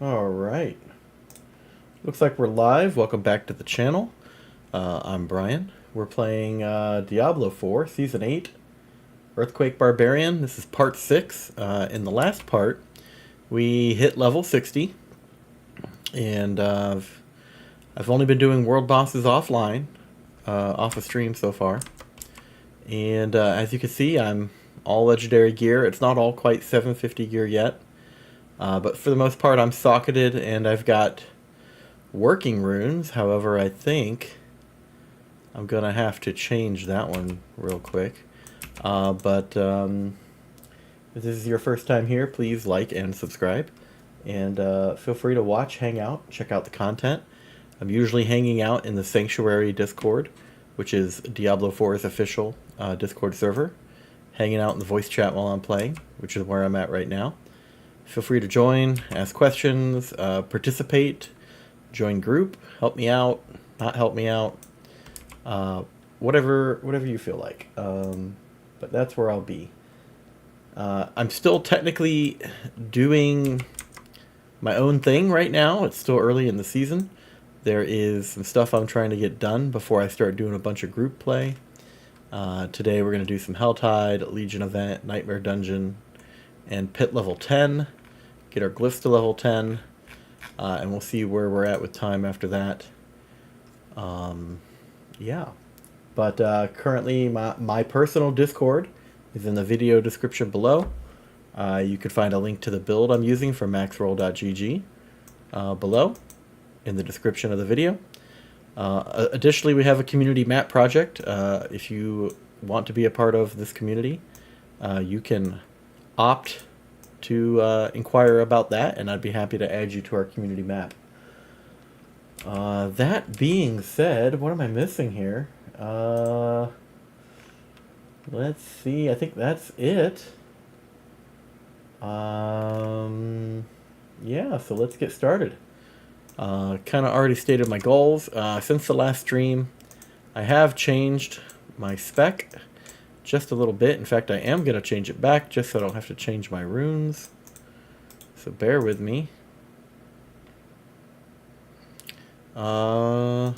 All right. Looks like we're live. Welcome back to the channel. I'm Brian. We're playing Diablo IV, Season 8, Earthquake Barbarian. This is Part 6. In the last part, we hit level 60, and I've only been doing world bosses offline, off of stream so far. And as you can see, I'm all legendary gear. It's not all quite 750 gear yet. But for the most part, I'm socketed, and I've got working runes. However, I think I'm going to have to change that one real quick. But if this is your first time here, please like and subscribe. And feel free to watch, hang out, check out the content. I'm usually hanging out in the Sanctuary Discord, which is Diablo 4's official Discord server. Hanging out in the voice chat while I'm playing, which is where I'm at right now. Feel free to join, ask questions, participate, join group, help me out, not help me out, whatever you feel like. But that's where I'll be. I'm still technically doing my own thing right now. It's still early in the season. There is some stuff I'm trying to get done before I start doing a bunch of group play. Today we're going to do some Helltide, Legion event, Nightmare Dungeon, and Pit level 10. Get our glyphs to level 10. And we'll see where we're at with time after that. Yeah. But currently my personal Discord is in the video description below. You can find a link to the build I'm using from maxroll.gg below in the description of the video. Additionally, we have a community map project. If you want to be a part of this community, you can opt to inquire about that, and I'd be happy to add you to our community map. That being said, what am I missing here? Let's see. I think that's it. Yeah, so let's get started. Kind of already stated my goals. Since the last stream, I have changed my spec just a little bit. In fact, I am going to change it back just so I don't have to change my runes. So bear with me. Yep,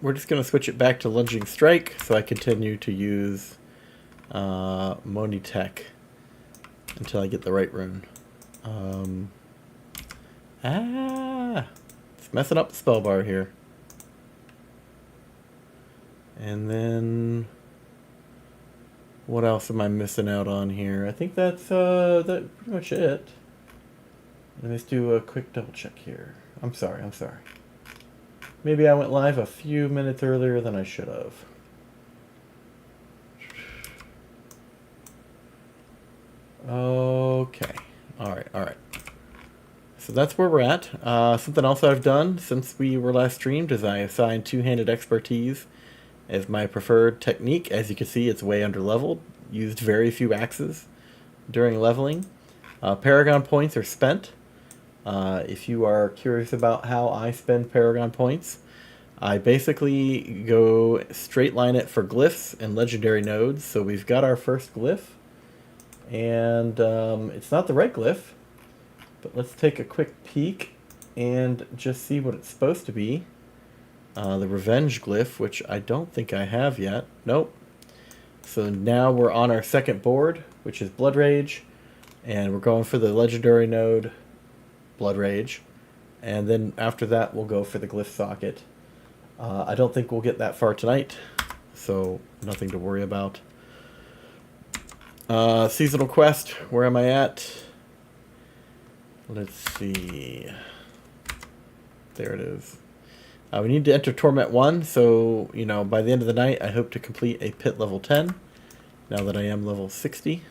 we're just going to switch it back to Lunging Strike so I continue to use Moni Tech until I get the right rune. It's messing up the spell bar here. And then what else am I missing out on here? I think that's pretty much it. Let's do a quick double check here. I'm sorry. Maybe I went live a few minutes earlier than I should have. Okay. Alright. So that's where we're at. Something else I've done since we were last streamed is I assigned two-handed expertise as my preferred technique. As you can see, it's way under leveled. Used very few axes during leveling. Paragon points are spent. If you are curious about how I spend Paragon points, I basically go straight line it for glyphs and legendary nodes. So we've got our first glyph, and it's not the right glyph, but let's take a quick peek and just see what it's supposed to be. The Revenge glyph, which I don't think I have yet. Nope. So now we're on our second board, which is Blood Rage, and we're going for the legendary node, Blood Rage, and then after that we'll go for the glyph socket. I don't think we'll get that far tonight, so nothing to worry about. Seasonal quest, where am I at? Let's see. There it is. We need to enter Torment 1, so, by the end of the night, I hope to complete a Pit level 10, now that I am level 60.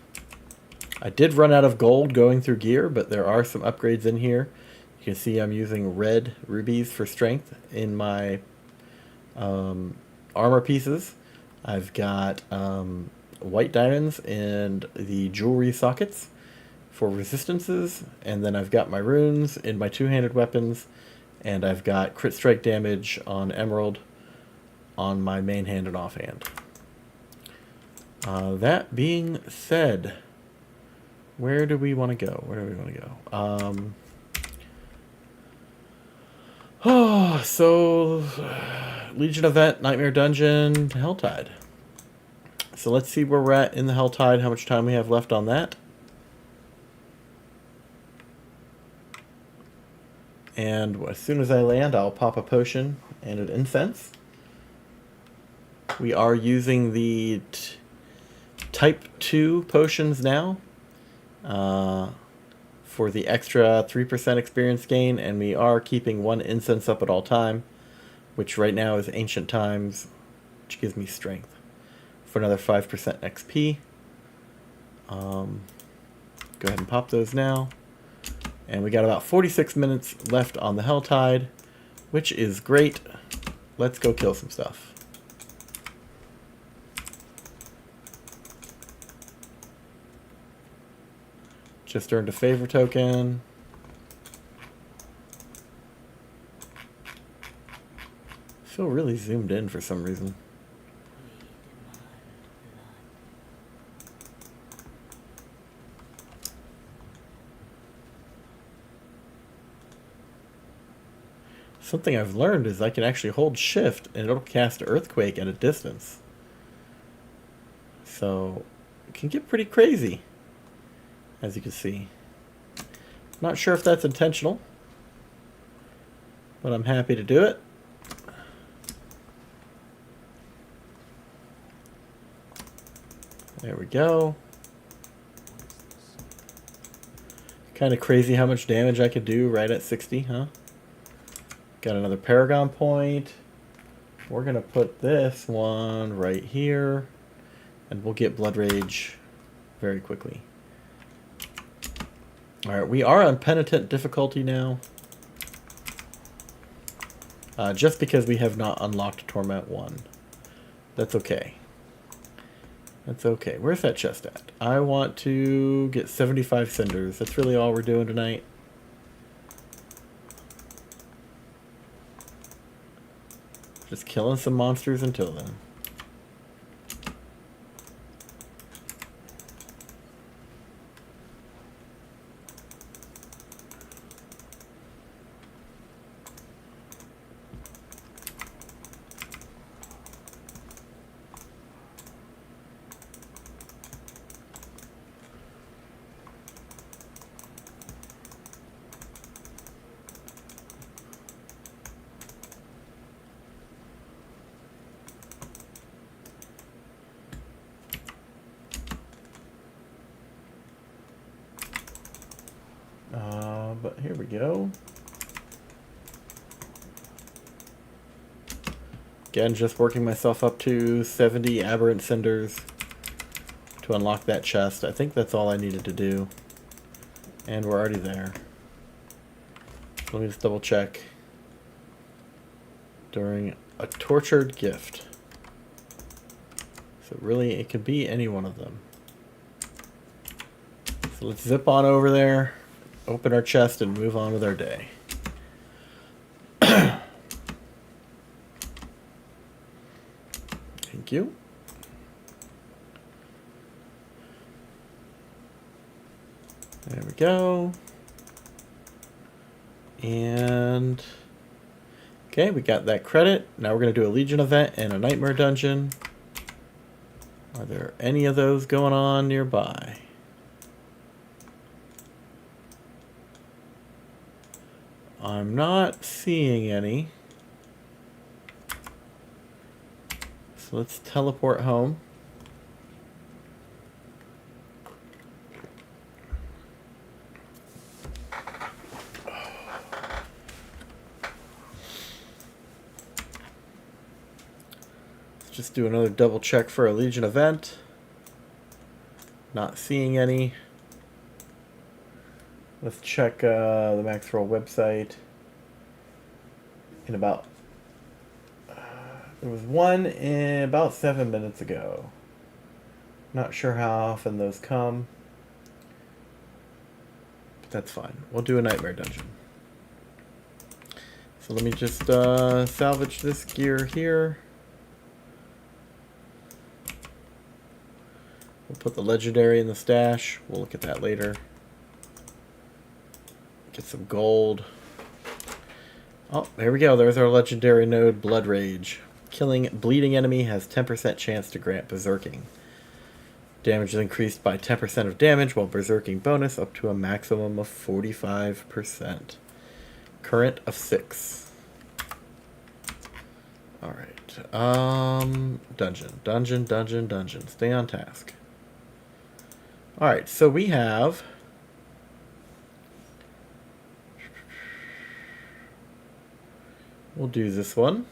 I did run out of gold going through gear, but there are some upgrades in here. You can see I'm using red rubies for strength in my armor pieces. I've got white diamonds and the jewelry sockets for resistances, and then I've got my runes in my two-handed weapons, and I've got crit strike damage on Emerald on my main hand and offhand. That being said, Where do we want to go? Where do we want to go? Oh, so Legion event, Nightmare Dungeon, Helltide. So let's see where we're at in the Helltide, how much time we have left on that. And as soon as I land, I'll pop a potion and an incense. We are using the Type 2 potions now for the extra 3% experience gain, and we are keeping one incense up at all time, which right now is Ancient Times, which gives me strength for another 5% XP. Go ahead and pop those now. And we got about 46 minutes left on the Helltide, which is great. Let's go kill some stuff. Just earned a favor token. I feel really zoomed in for some reason. Something I've learned is I can actually hold shift and it'll cast Earthquake at a distance. So it can get pretty crazy, as you can see. Not sure if that's intentional, but I'm happy to do it. There we go. Kind of crazy how much damage I could do right at 60, huh? Got another Paragon point. We're going to put this one right here, and we'll get Blood Rage very quickly. Alright, we are on Penitent difficulty now. Just because we have not unlocked Torment 1. That's okay. That's okay. Where's that chest at? I want to get 75 cinders. That's really all we're doing tonight. Just killing some monsters until then. But here we go. Again, just working myself up to 70 aberrant cinders to unlock that chest. I think that's all I needed to do. And we're already there. Let me just double check. During a tortured gift. So really, it could be any one of them. So let's zip on over there, open our chest, and move on with our day. Thank you. There we go. And okay, we got that credit. Now we're going to do a Legion event and a Nightmare Dungeon. Are there any of those going on nearby? I'm not seeing any. So let's teleport home. Let's just do another double check for a Legion event. Not seeing any. Let's check the Max Roll website. In about there was one in about 7 minutes ago. Not sure how often those come, but that's fine. We'll do a Nightmare Dungeon. So let me just salvage this gear here. We'll put the legendary in the stash. We'll look at that later. Get some gold. Oh, there we go. There's our legendary node, Blood Rage. Killing bleeding enemy has 10% chance to grant berserking. Damage is increased by 10% of damage, while berserking bonus up to a maximum of 45%. Current of 6. Alright. Dungeon. Stay on task. Alright, so we have... We'll do this one.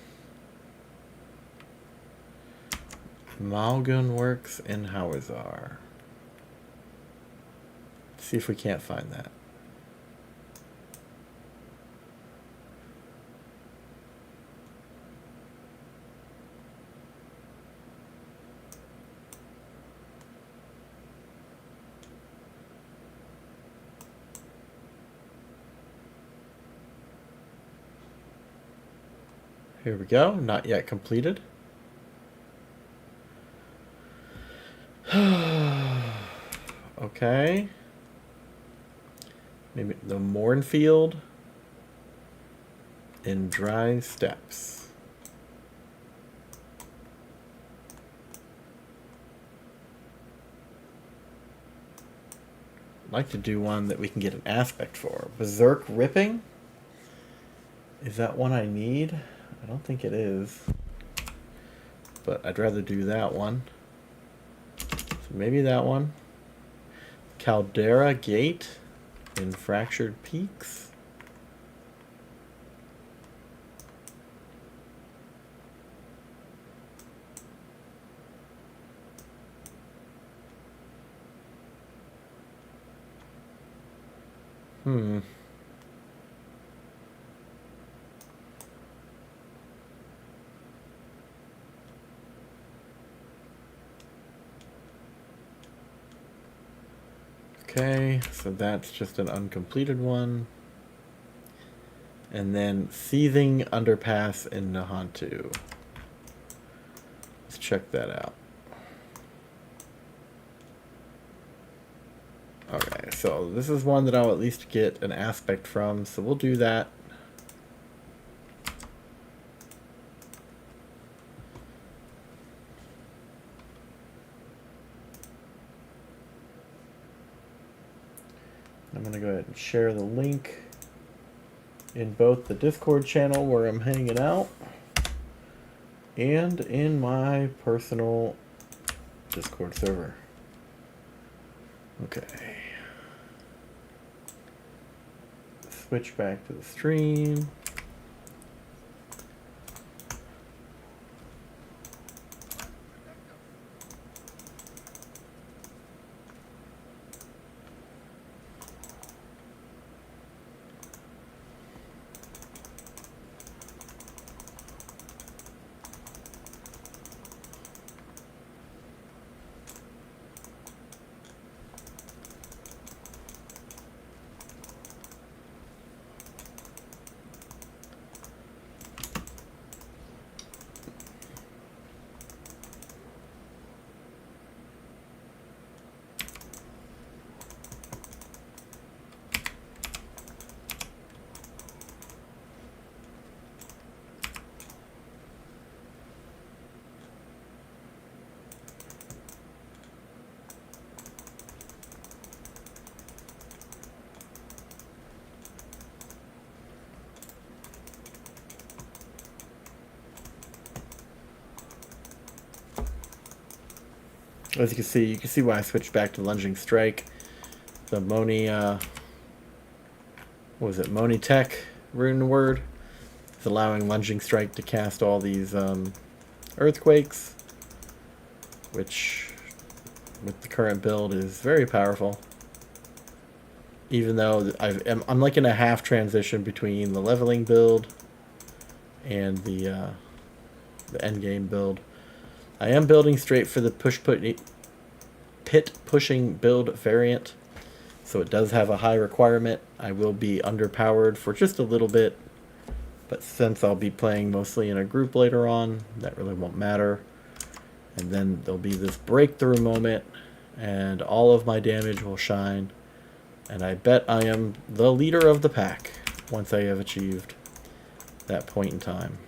Malgun Works in Hawazar. See if we can't find that. Here we go. Not yet completed. Okay. Maybe the Mournfield in Dry Steppes. I'd like to do one that we can get an aspect for. Berserk Ripping? Is that one I need? I don't think it is. But I'd rather do that one. So maybe that one. Caldera Gate in Fractured Peaks. Okay, so that's just an uncompleted one. And then Seething Underpass in Nahantu. Let's check that out. Okay, so this is one that I'll at least get an aspect from, so we'll do that. I'm going to go ahead and share the link in both the Discord channel where I'm hanging out and in my personal Discord server. Okay. Switch back to the stream. As you can see why I switched back to Lunging Strike. The Moni, what was it, Moni Tech rune word is allowing Lunging Strike to cast all these earthquakes, which with the current build is very powerful. Even though I'm like in a half transition between the leveling build and the endgame build. I am building straight for the pit pushing build variant, so it does have a high requirement. I will be underpowered for just a little bit, but since I'll be playing mostly in a group later on, that really won't matter. And then there'll be this breakthrough moment, and all of my damage will shine. And I bet I am the leader of the pack once I have achieved that point in time.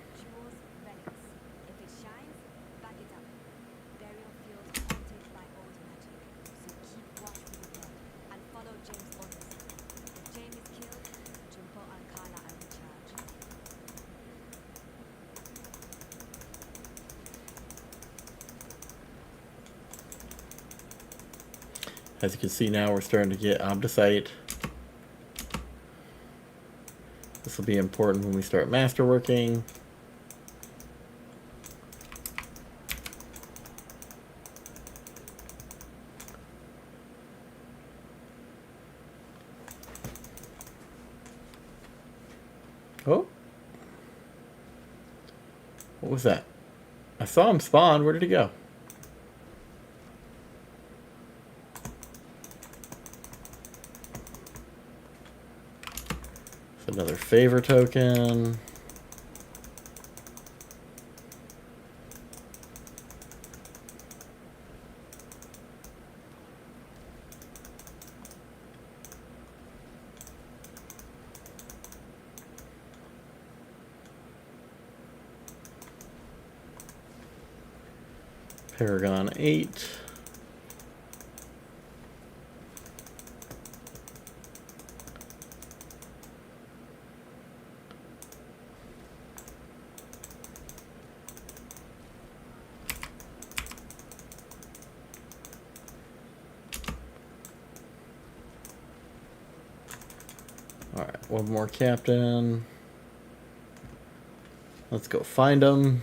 As you can see now, we're starting to get Obdicite. This will be important when we start masterworking. Oh. What was that? I saw him spawn. Where did he go? Another favor token. Paragon 8. Alright, one more captain. Let's go find him.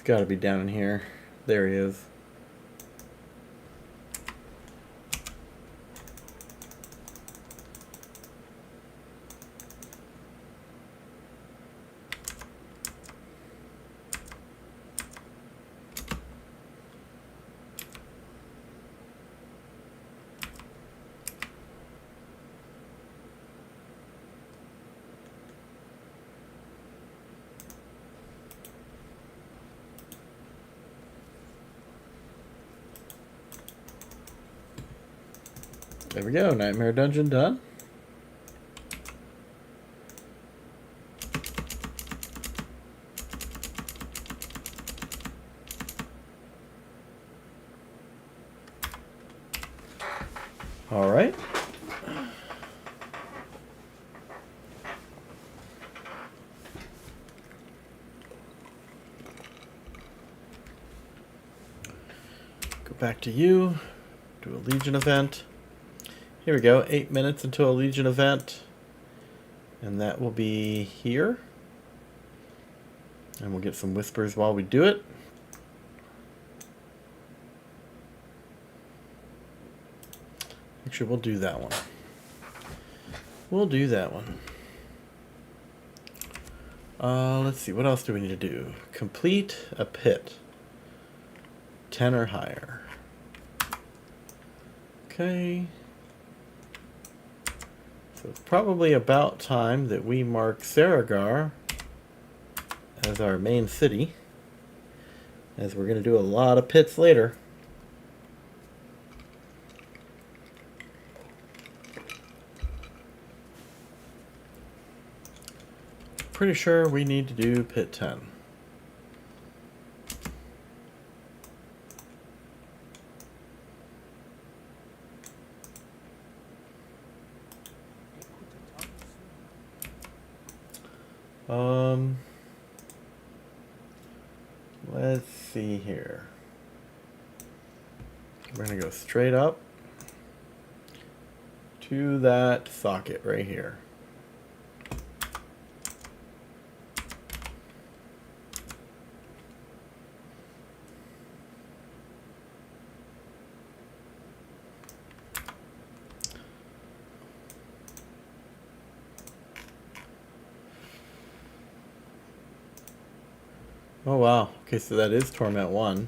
Got to be down in here. There he is. There we go, Nightmare Dungeon done. All right. Go back to you, do a Legion event. Here we go, 8 minutes until a Legion event. And that will be here. And we'll get some whispers while we do it. Actually, we'll do that one. We'll do that one. Let's see, what else do we need to do? Complete a pit. 10 or higher. Okay. So it's probably about time that we mark Saragar as our main city, as we're going to do a lot of pits later. Pretty sure we need to do pit 10. Let's see here. We're going to go straight up to that socket right here. Oh wow. Okay, so that is Torment 1.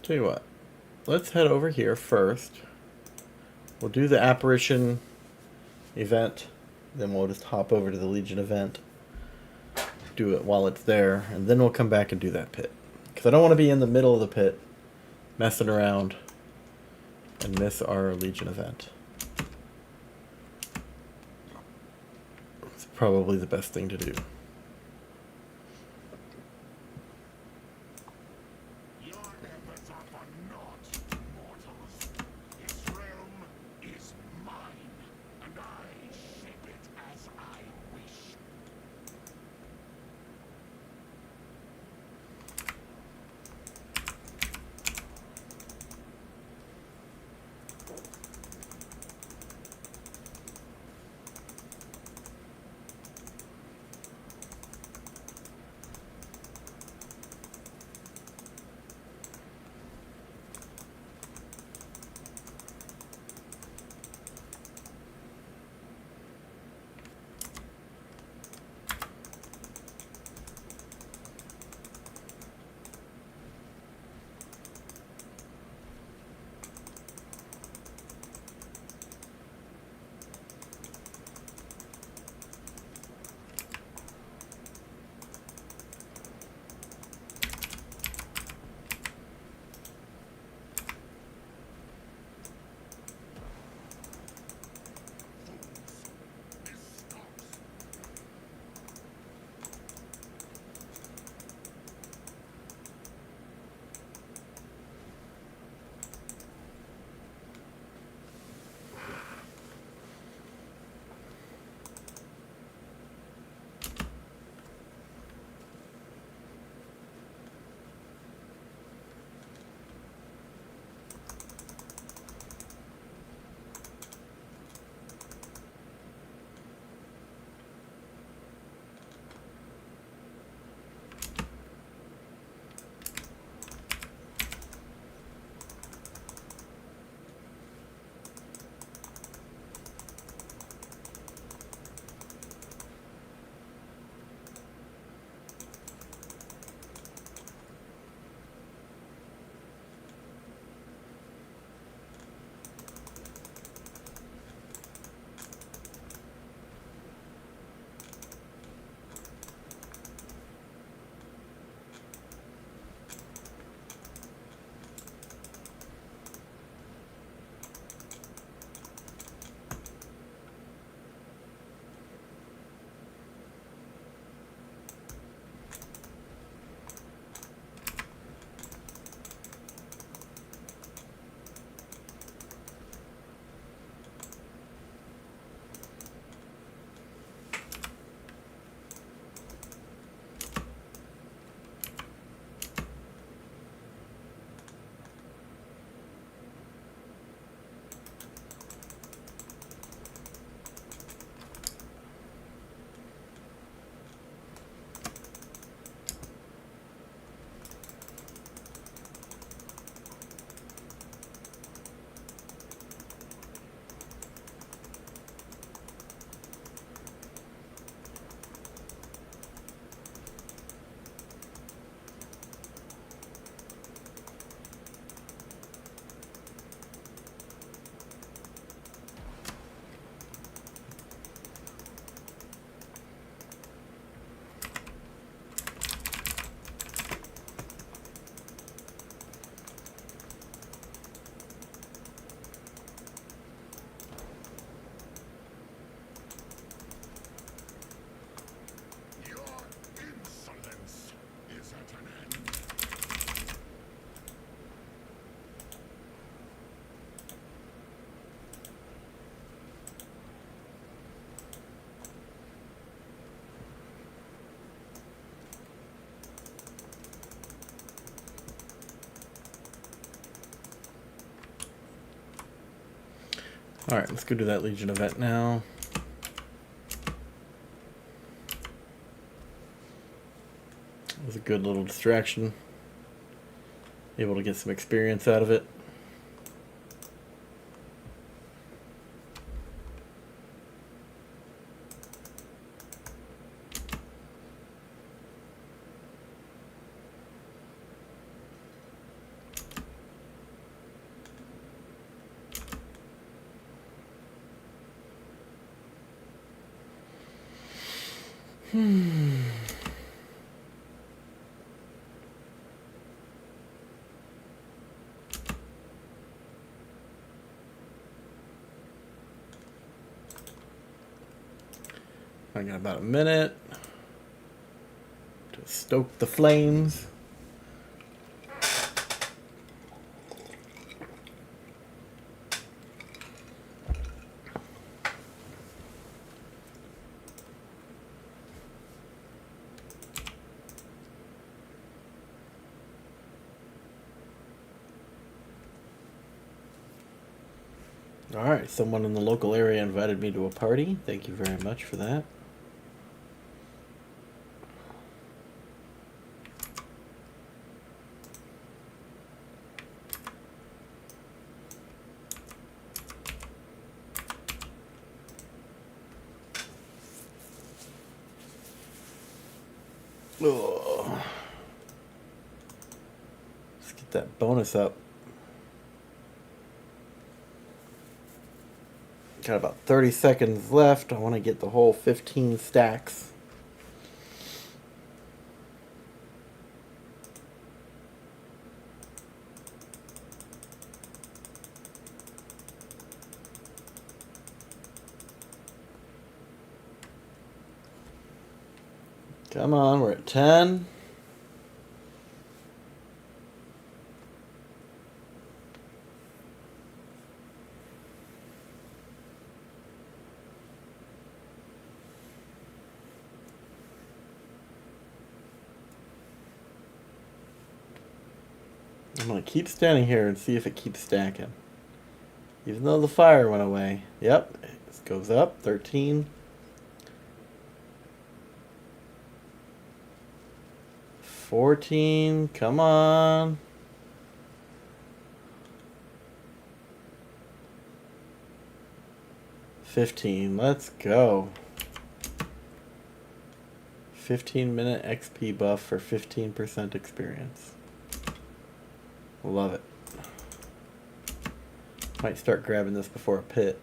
Tell you what. Let's head over here first. We'll do the Apparition event. Then we'll just hop over to the Legion event. Do it while it's there. And then we'll come back and do that pit. Because I don't want to be in the middle of the pit messing around and miss our Legion event. It's probably the best thing to do. Your efforts are for naught, mortals. This realm is mine, and I shape it as I wish. Alright, let's go do that Legion event now. It was a good little distraction. Able to get some experience out of it. I got about a minute to stoke the flames. Alright, someone in the local area invited me to a party. Thank you very much for that. Ugh. Let's get that bonus up. Got about 30 seconds left. I want to get the whole 15 stacks. Come on, we're at 10. I'm going to keep standing here and see if it keeps stacking. Even though the fire went away. Yep, it goes up. 13. 14. Come on. 15. Let's go. 15-minute XP buff for 15% experience. Love it. Might start grabbing this before a pit.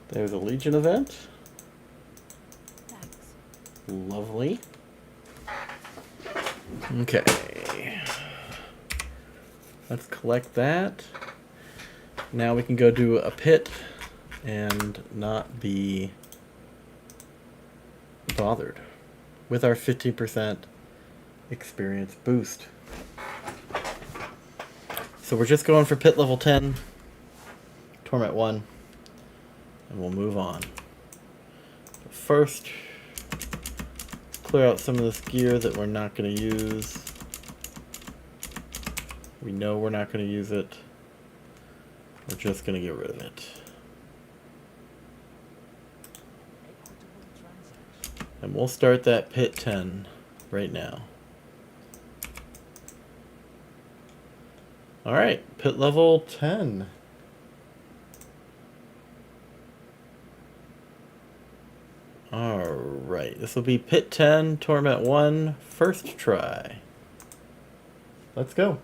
There's a Legion event. Thanks. Lovely. Okay. Let's collect that. Now we can go do a pit and not be bothered with our 15% experience boost. So we're just going for pit level 10, Torment 1, and we'll move on. But first, clear out some of this gear that we're not going to use. We know we're not going to use it. We're just going to get rid of it. And we'll start that pit 10 right now. Alright, pit level 10. Alright, this will be pit 10, Torment 1, first try. Let's go.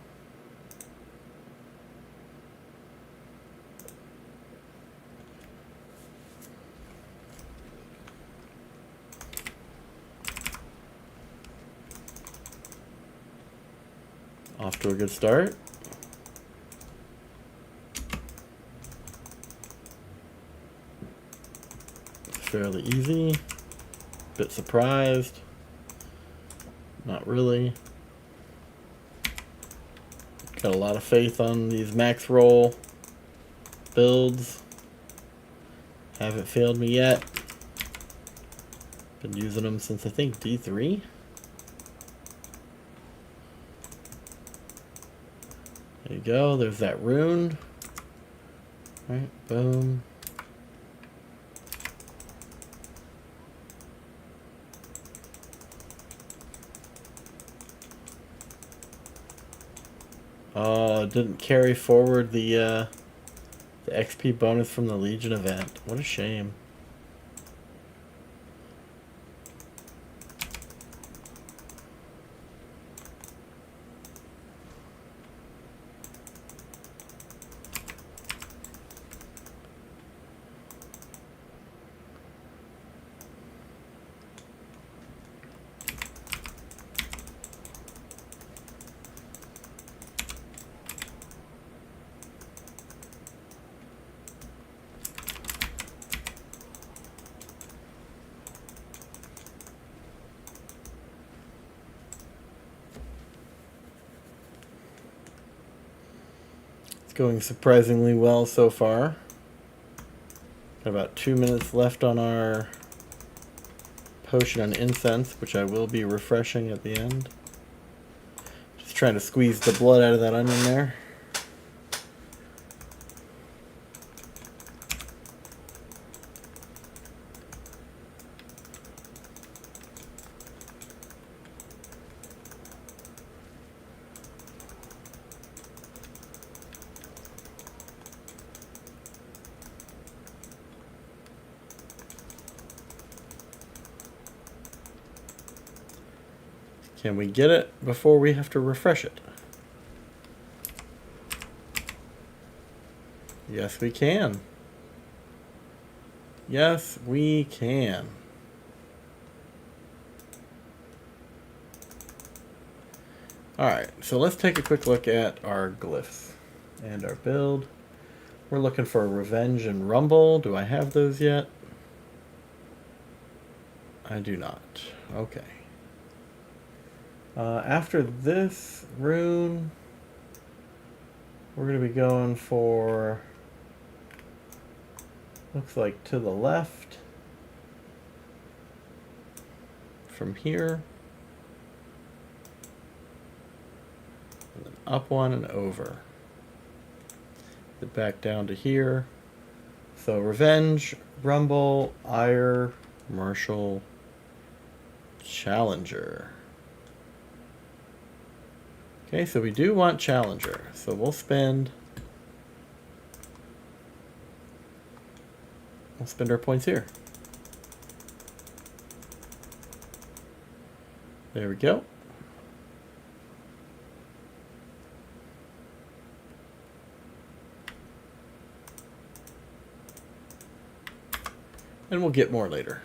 Off to a good start. Fairly easy. Bit surprised. Not really. Got a lot of faith on these max roll builds. Haven't failed me yet. Been using them since I think D3. There you go, there's that rune. Alright, boom. Didn't carry forward the XP bonus from the Legion event. What a shame. It's going surprisingly well so far. Got about 2 minutes left on our potion on incense, which I will be refreshing at the end. Just trying to squeeze the blood out of that onion there. Can we get it before we have to refresh it? Yes, we can. Yes, we can. Alright, so let's take a quick look at our glyphs and our build. We're looking for Revenge and Rumble. Do I have those yet? I do not. Okay. After this rune, we're going to be going for, looks like to the left from here, and then up one and over. Get back down to here. So Revenge, Rumble, Ire, Marshall, Challenger. Okay, so we do want Challenger, so we'll spend our points here. There we go. And we'll get more later.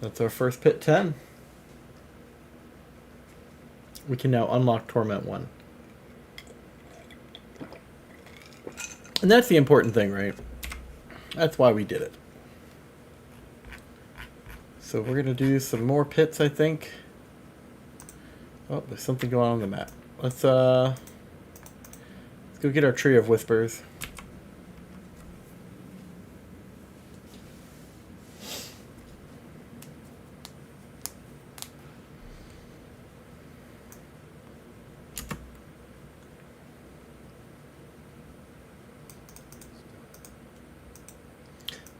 That's our first pit 10. We can now unlock Torment 1. And that's the important thing, right? That's why we did it. So we're going to do some more pits, I think. Oh, there's something going on the map. Let's go get our Tree of Whispers.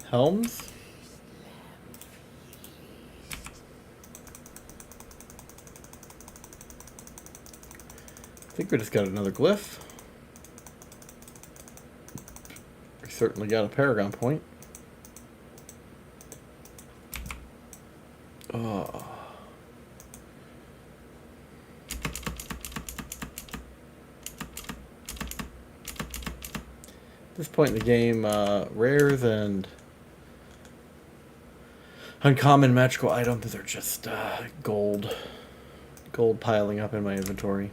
Helms. I think we just got another glyph. We certainly got a Paragon point. Oh. At this point in the game, rares and uncommon magical items are just gold piling up in my inventory.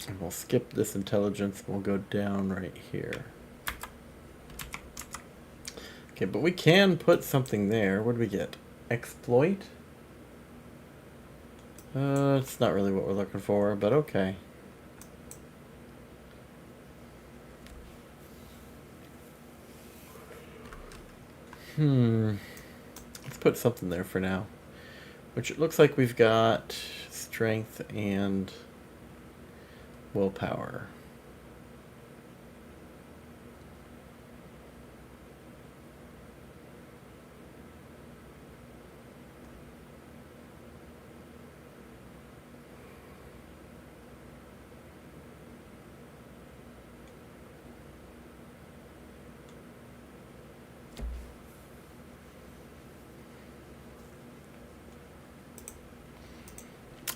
And we'll skip this intelligence. We'll go down right here. Okay, but we can put something there. What do we get? Exploit? It's not really what we're looking for, but okay. Let's put something there for now. Which it looks like we've got strength and willpower.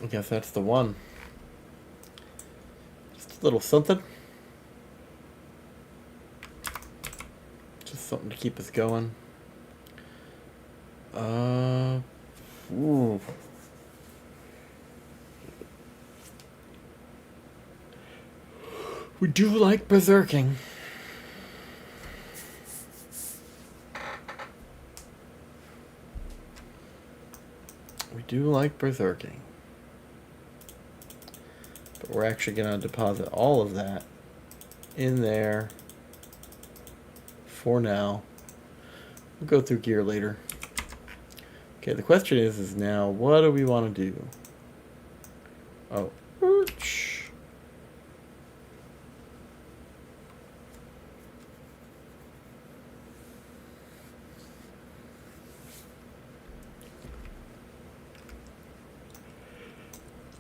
I guess that's the one. Just a little something. Just something to keep us going. Ooh. We do like berserking. We do like berserking. But we're actually going to deposit all of that in there for now. We'll go through gear later. Okay, the question is now, what do we want to do? Oh, ouch.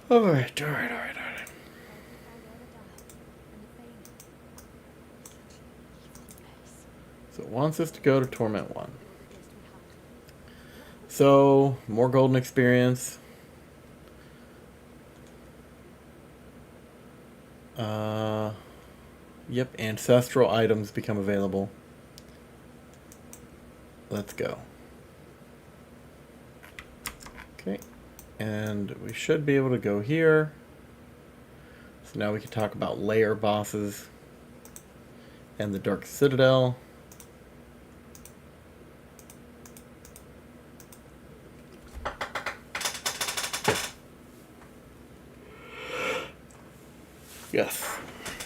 All right. So it wants us to go to Torment 1. So, more golden experience. Yep, ancestral items become available. Let's go. Okay, and we should be able to go here. So now we can talk about layer bosses and the Dark Citadel. Yes.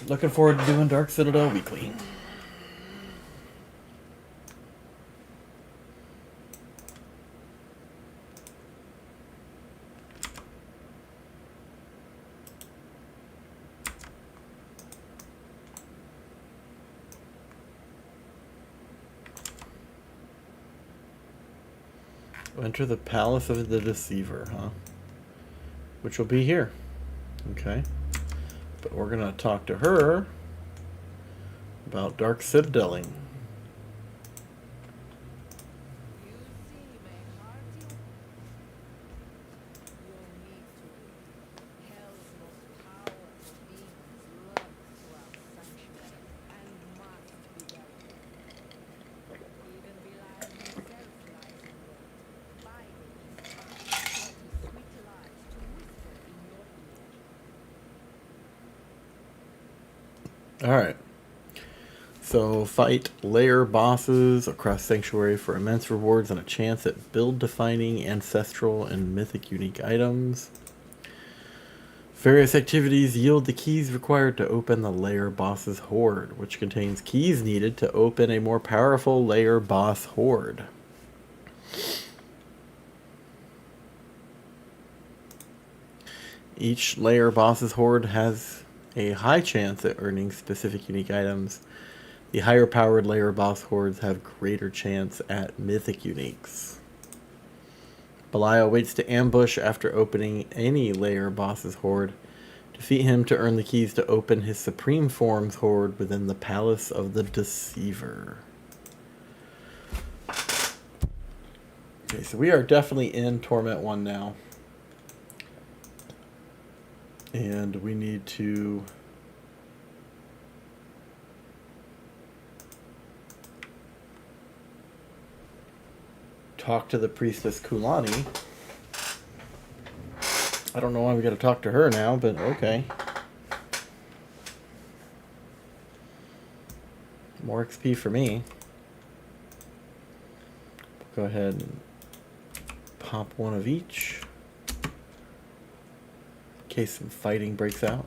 Looking forward to doing Dark Citadel weekly. Enter the Palace of the Deceiver, huh? Which will be here. Okay. But we're going to talk to her about Dark Citadeling. Alright. So, fight layer bosses across Sanctuary for immense rewards and a chance at build-defining ancestral and mythic unique items. Various activities yield the keys required to open the layer boss's hoard, which contains keys needed to open a more powerful layer boss hoard. Each layer boss's hoard has a high chance at earning specific unique items. The higher powered layer boss hordes have greater chance at mythic uniques. Belial waits to ambush after opening any layer boss's hoard. Defeat him to earn the keys to open his Supreme Form's hoard within the Palace of the Deceiver. Okay, so we are definitely in Torment 1 now. And we need to talk to the priestess Kulani. I don't know why we gotta talk to her now, but okay. More XP for me. Go ahead and pop one of each. In case some fighting breaks out.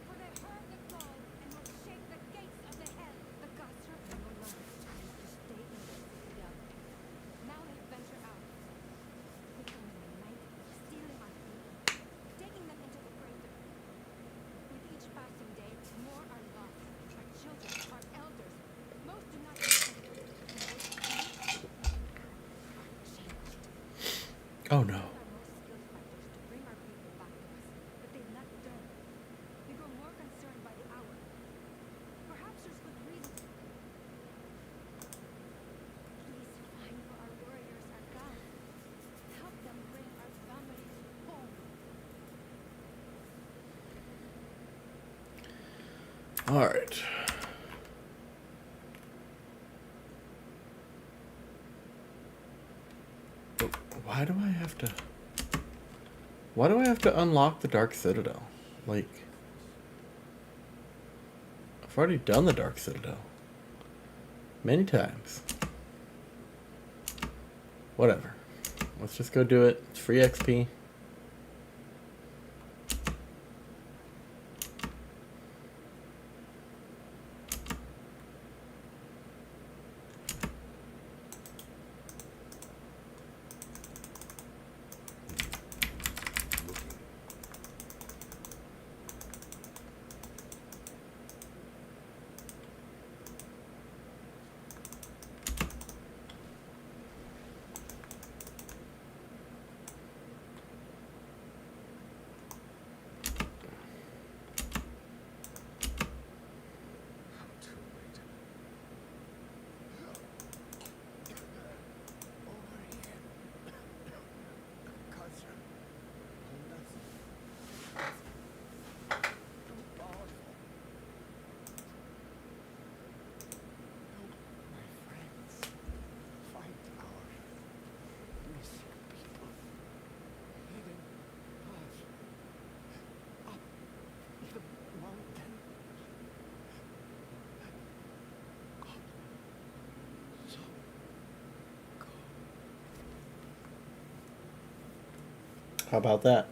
For they heard the call and will shake the gates of the hell. The gods are no longer trying to stay in the citadel. Now they venture out, becoming a night, stealing our people, taking them into the greater. With each passing day, more are lost. Our children, our elders. Most do not return. And those who do are changed. Oh no. Our most skilled fighters to bring our people back to us, but they've left them. We grow more concerned by the hour. Perhaps there's good reason. Please find where our warriors are gone. Help them bring our families home. Alright. Why do I have to unlock the Dark Citadel? Like, I've already done the Dark Citadel. Many times. Whatever. Let's just go do it. It's free XP. How about that?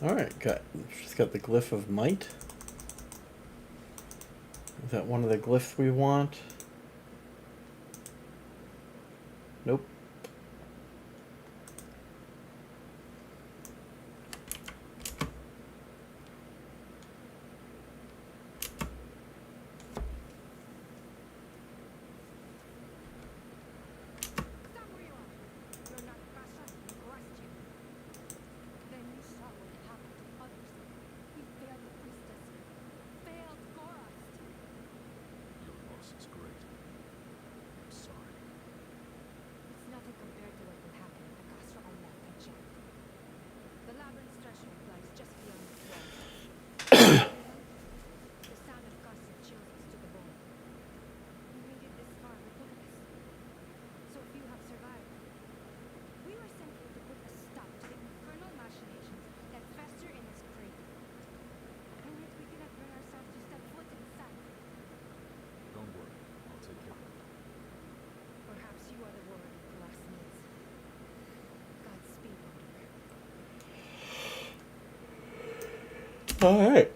Alright, just got the glyph of might. Is that one of the glyphs we want? Nope. Stop where you are. You're not Basha, you question. Then you saw what happened to others. We failed the priestess. Failed Gorast. All right.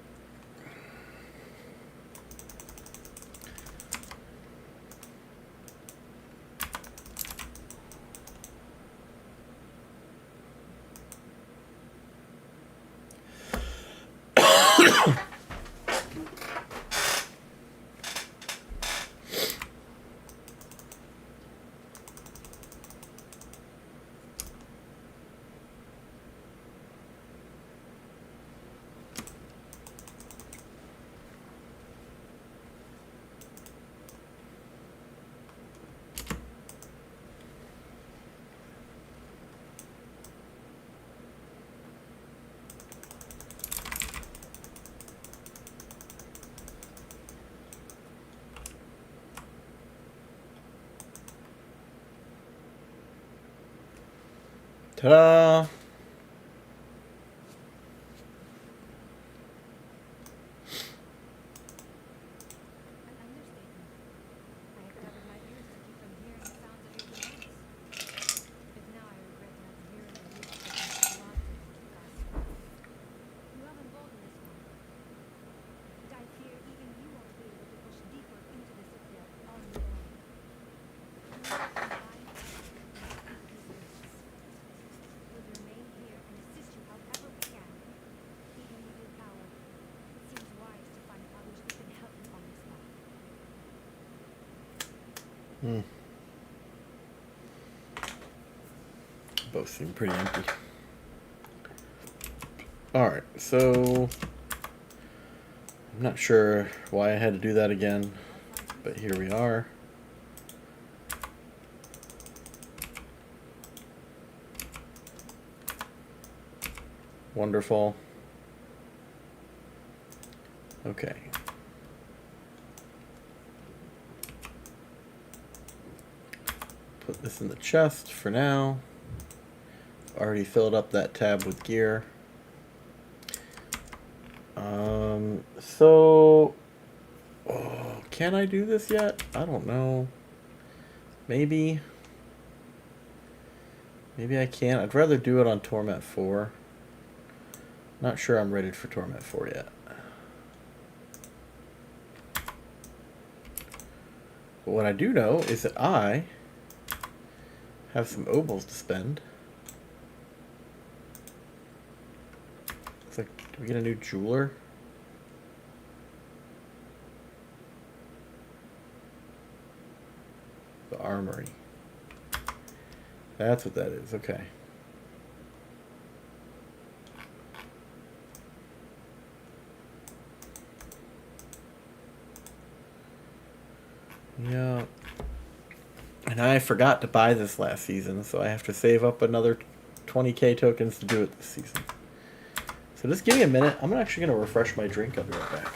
Ta-da! An understatement. I have covered my ears to keep from hearing the sounds of your demands. But now I regret not hearing the music of my slaughtering the gospel. You have emboldened this one. But I fear even you won't be able to push deeper into the citadel on your own. You will combine efforts and defeat these witches. We'll remain here and assist you however we can. Even with your power, it seems wise to find others who can help you on this path. Both seem pretty empty. Alright, so I'm not sure why I had to do that again, but here we are. Wonderful. Okay. Put this in the chest for now. Already filled up that tab with gear. So can I do this yet? I don't know. Maybe I can. I'd rather do it on Torment 4. Not sure I'm ready for Torment 4 yet. But what I do know is that I have some obols to spend. Looks like, do we get a new jeweler? The armory. That's what that is, okay. Yeah. And I forgot to buy this last season, so I have to save up another 20k tokens to do it this season. So just give me a minute. I'm actually going to refresh my drink. I'll be right back.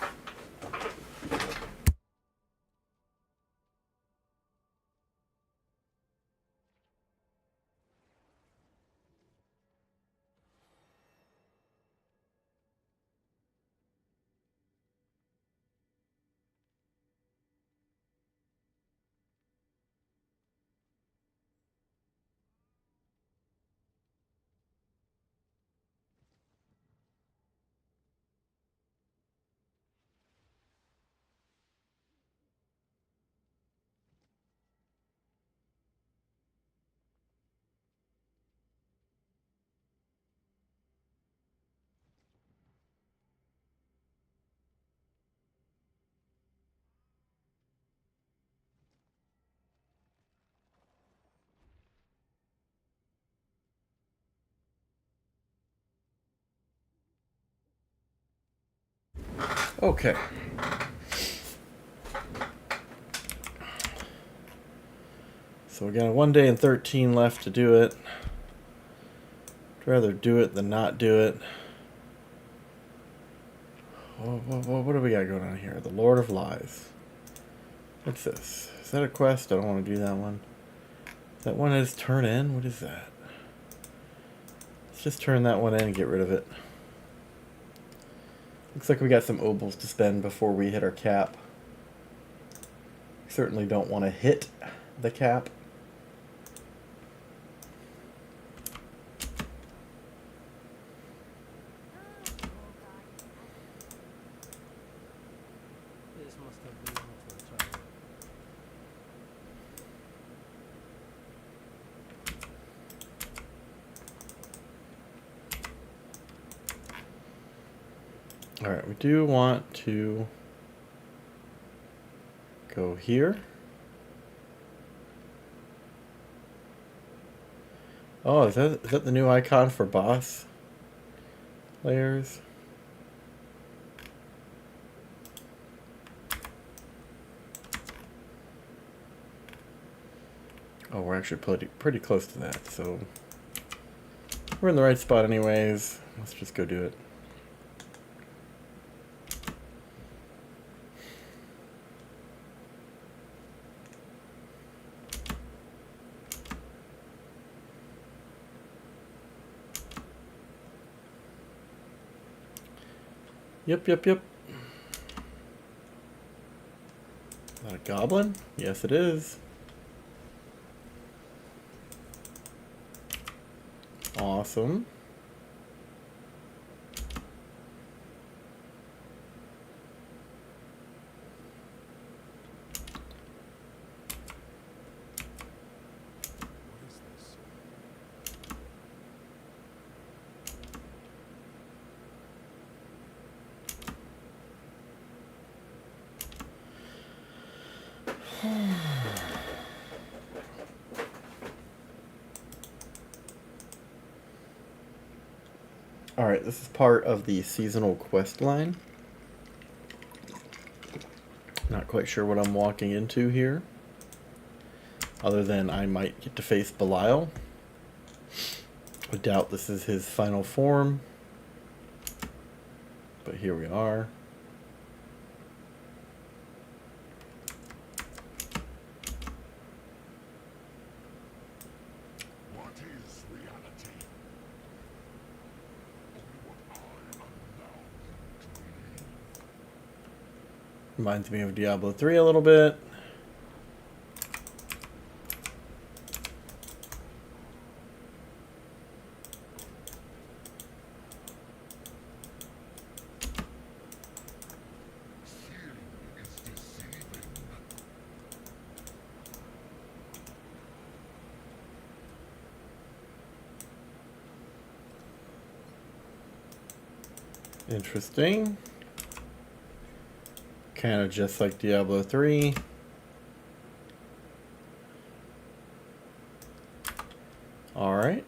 Okay. So we got 1 day and 13 left to do it. I'd rather do it than not do it. What do we got going on here? The Lord of Lies. What's this? Is that a quest? I don't want to do that one. That one is turn in? What is that? Let's just turn that one in and get rid of it. Looks like we got some obols to spend before we hit our cap. Certainly don't want to hit the cap. This must have been for a child. Alright, we do want to go here. Oh, is that the new icon for boss layers? Oh, we're actually pretty close to that, so we're in the right spot anyways. Let's just go do it. Yep. Is that a goblin? Yes, it is. Awesome. What is this? Alright, this is part of the seasonal quest line. Not quite sure what I'm walking into here. Other than I might get to face Belial. I doubt this is his final form. But here we are. What is reality? Only what I am allowed to believe. Reminds me of Diablo 3 a little bit. Seeing is deceiving. Interesting. Kind of just like Diablo 3. Alright.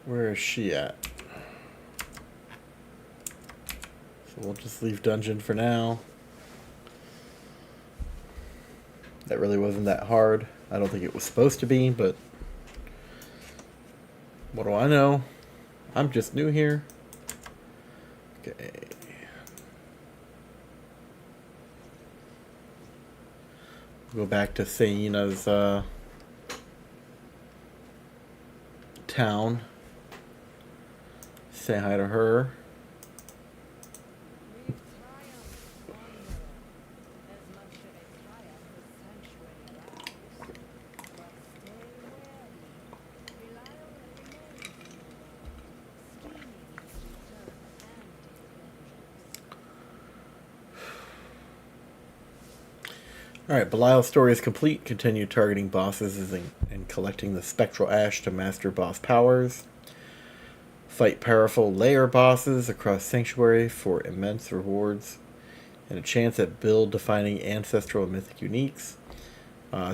Where is she at? So we'll just leave dungeon for now. That really wasn't that hard. I don't think it was supposed to be, but what do I know? I'm just new here. Okay. Go back to Silvaynis' town. Say hi to her. We triumph wonder. As much of a triumph as sanctuary allows. But stay wary. Belial remains in the world, scheming his return and his vengeance. Alright, Belial's story is complete. Continue targeting bosses and collecting the spectral ash to master boss powers. Fight powerful layer bosses across Sanctuary for immense rewards and a chance at build-defining ancestral and mythic uniques.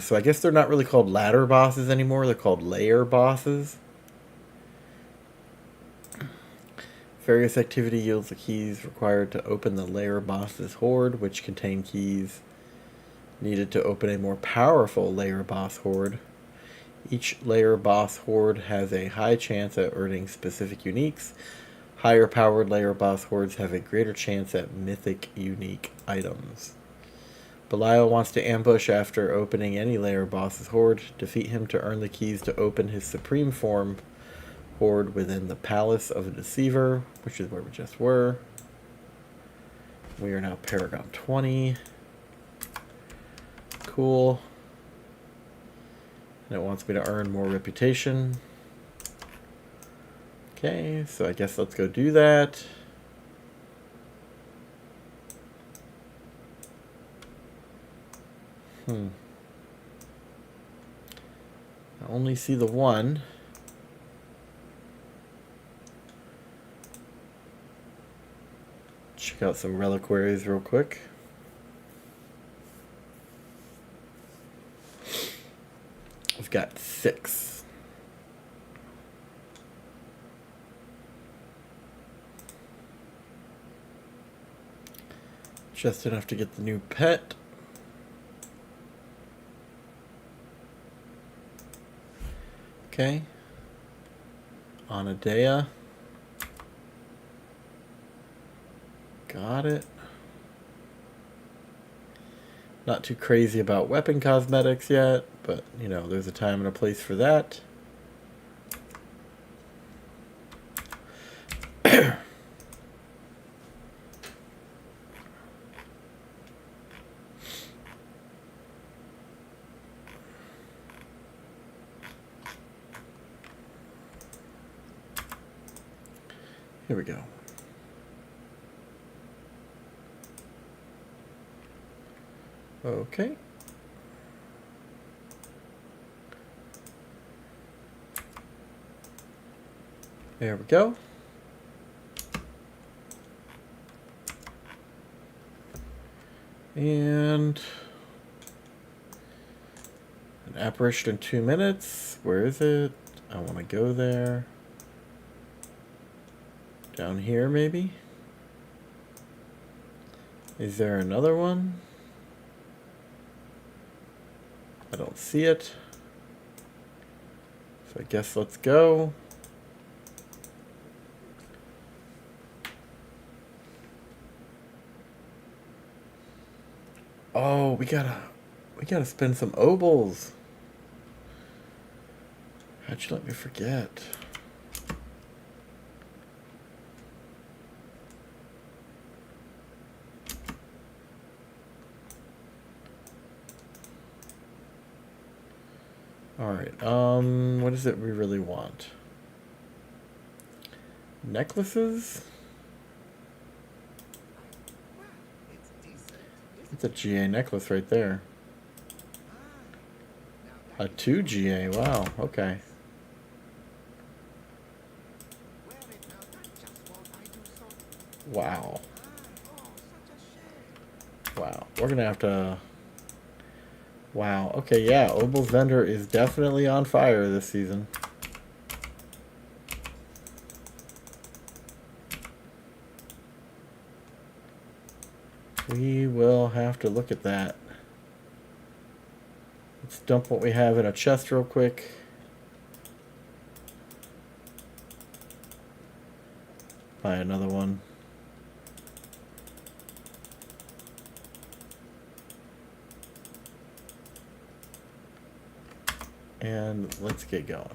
So I guess they're not really called ladder bosses anymore. They're called layer bosses. Various activity yields the keys required to open the layer boss's hoard, which contain keys needed to open a more powerful layer boss hoard. Each layer boss hoard has a high chance at earning specific uniques. Higher powered layer boss hordes have a greater chance at mythic unique items. Belial wants to ambush after opening any layer boss's hoard. Defeat him to earn the keys to open his supreme form hoard within the Palace of the Deceiver, which is where we just were. We are now Paragon 20. Cool. And it wants me to earn more reputation. Okay, so I guess let's go do that. I only see the one. Check out some reliquaries real quick. I've got 6. Just enough to get the new pet. Okay. Anadea. Got it. Not too crazy about weapon cosmetics yet, but, you know, there's a time and a place for that. Here we go. Okay. There we go. And an apparition in 2 minutes. Where is it? I want to go there. Down here, maybe? Is there another one? I don't see it. So I guess let's go. Oh, we gotta spend some obols. How'd you let me forget? Alright, what is it we really want? Necklaces? It's a GA necklace right there. A 2 GA, wow, okay. Wow. Wow, we're gonna have to... Wow, okay, yeah, Obel's vendor is definitely on fire this season. We will have to look at that. Let's dump what we have in a chest real quick. Buy another one. And let's get going.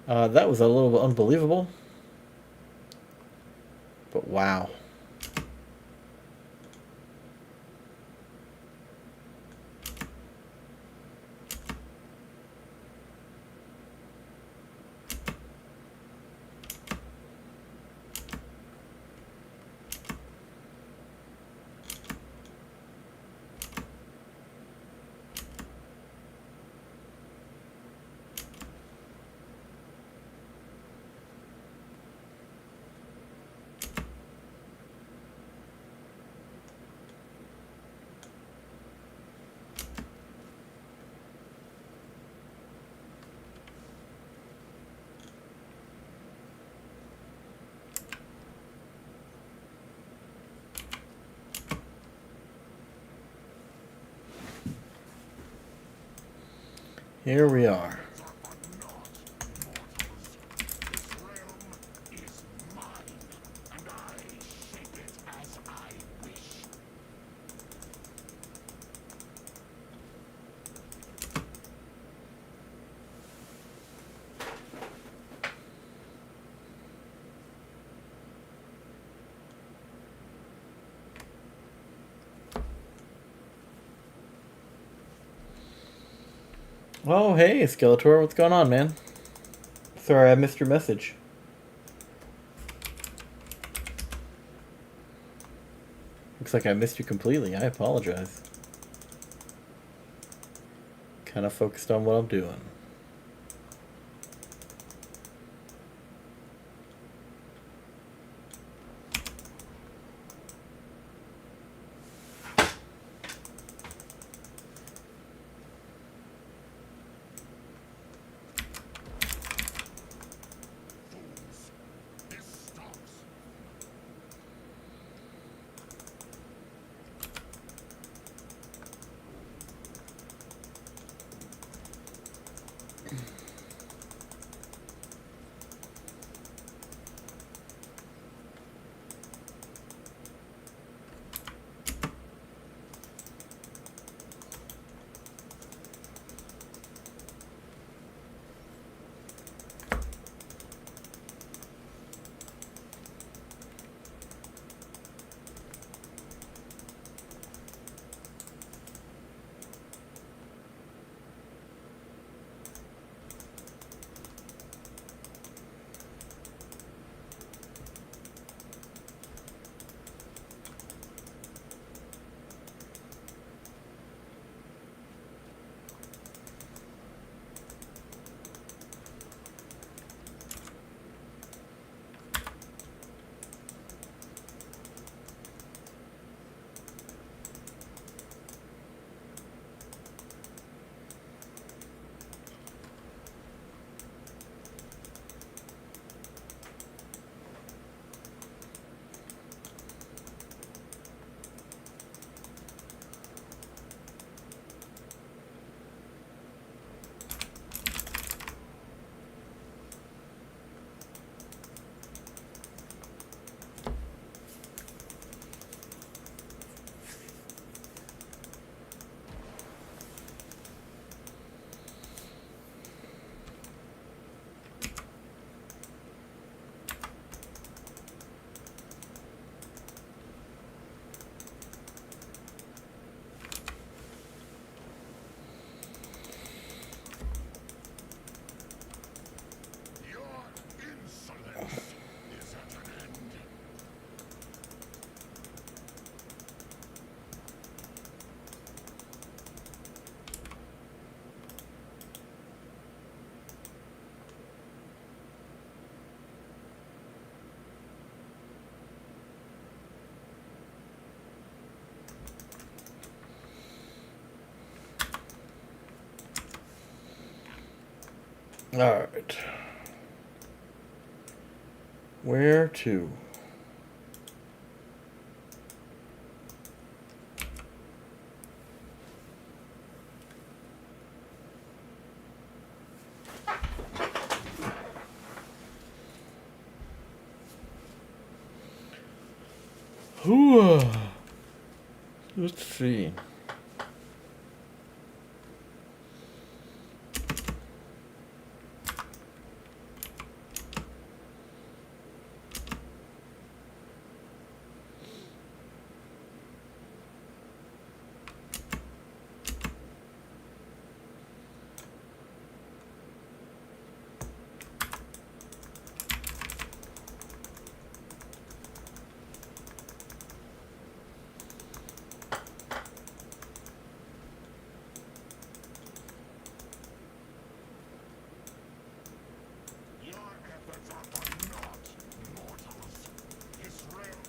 That was a little unbelievable. But wow. Here we are. This realm is mine, and I shape it as I wish. Oh, hey, Skeletor, what's going on, man? Sorry, I missed your message. Looks like I missed you completely. I apologize. kind of focused on what I'm doing. Fools. This stops. Your insolence is at an end. Alright. Where to? Ooh. Let's see. Your efforts are for naught, mortals. This realm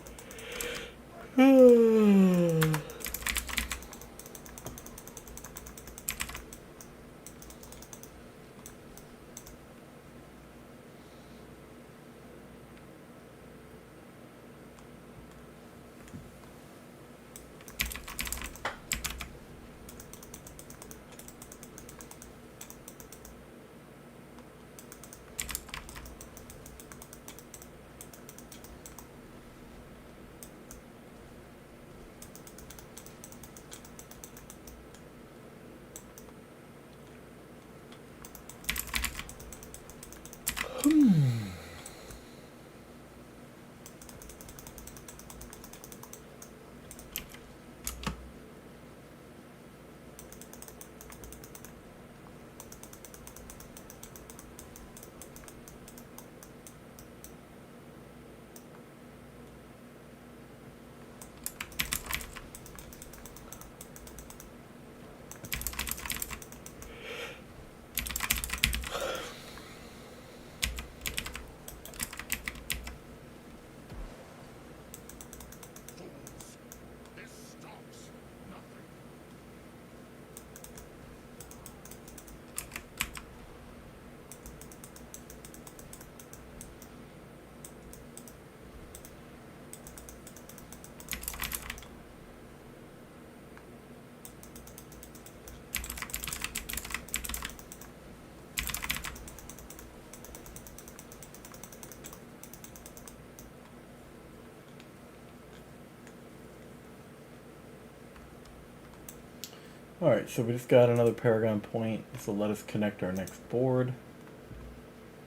Alright, so we just got another Paragon point. This will let us connect our next board.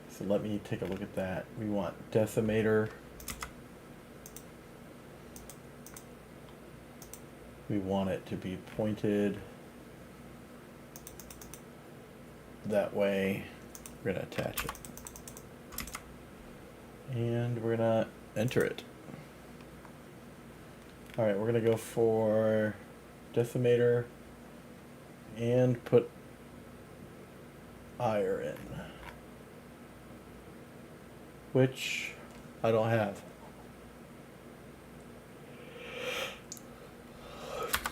So let me take a look at that. We want Decimator. We want it to be pointed that way. We're going to attach it. And we're going to enter it. Alright, we're going to go for Decimator and put Ire in, which I don't have.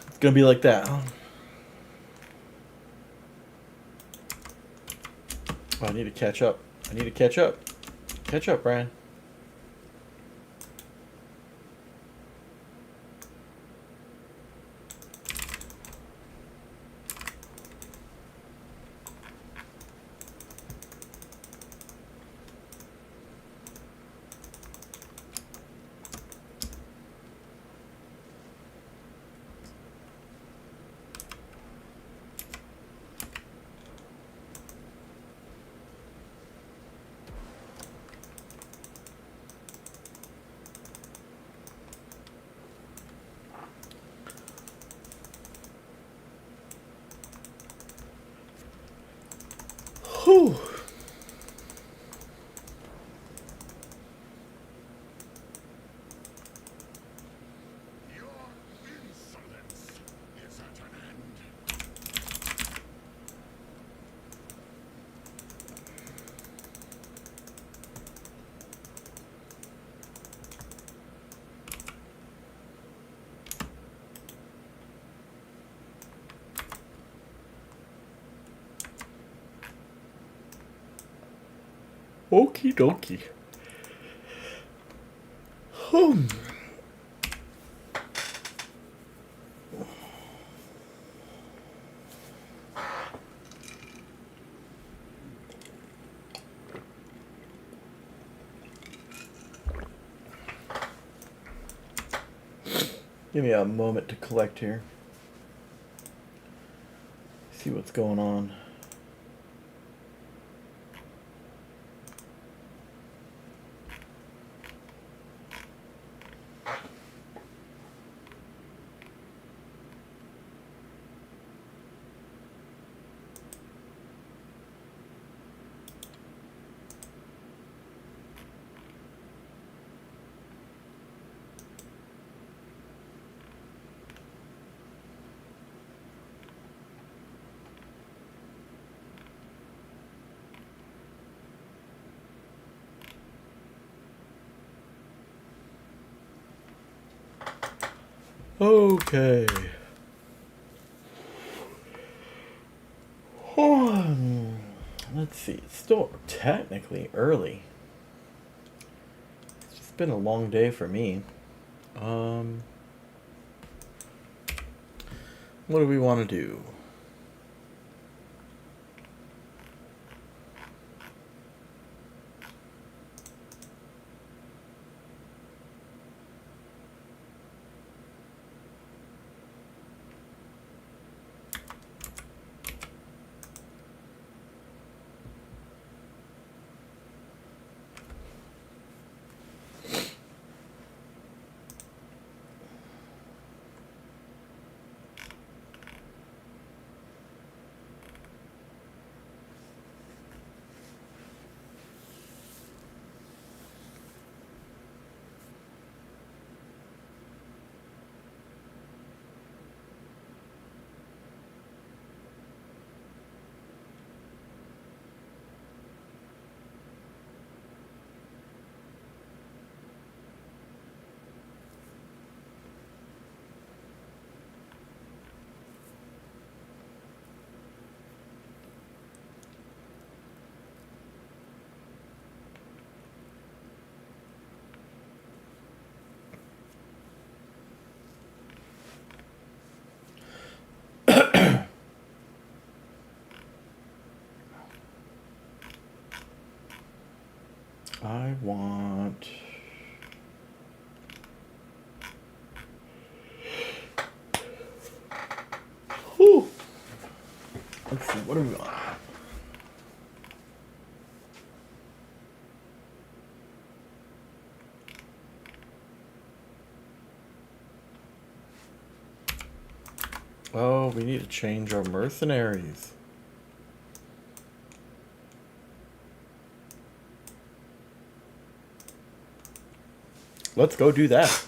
It's gonna be like that, huh? Oh, I need to catch up. I need to catch up. Catch up, Brian. Whew. Your insolence is at an end. Okie dokie. Hmm. Give me a moment to collect here. See what's going on. Okay. Let's see. It's still technically early. It's just been a long day for me. What do we want to do? I want... Whew. What do we want? Oh, we need to change our mercenaries. Let's go do that.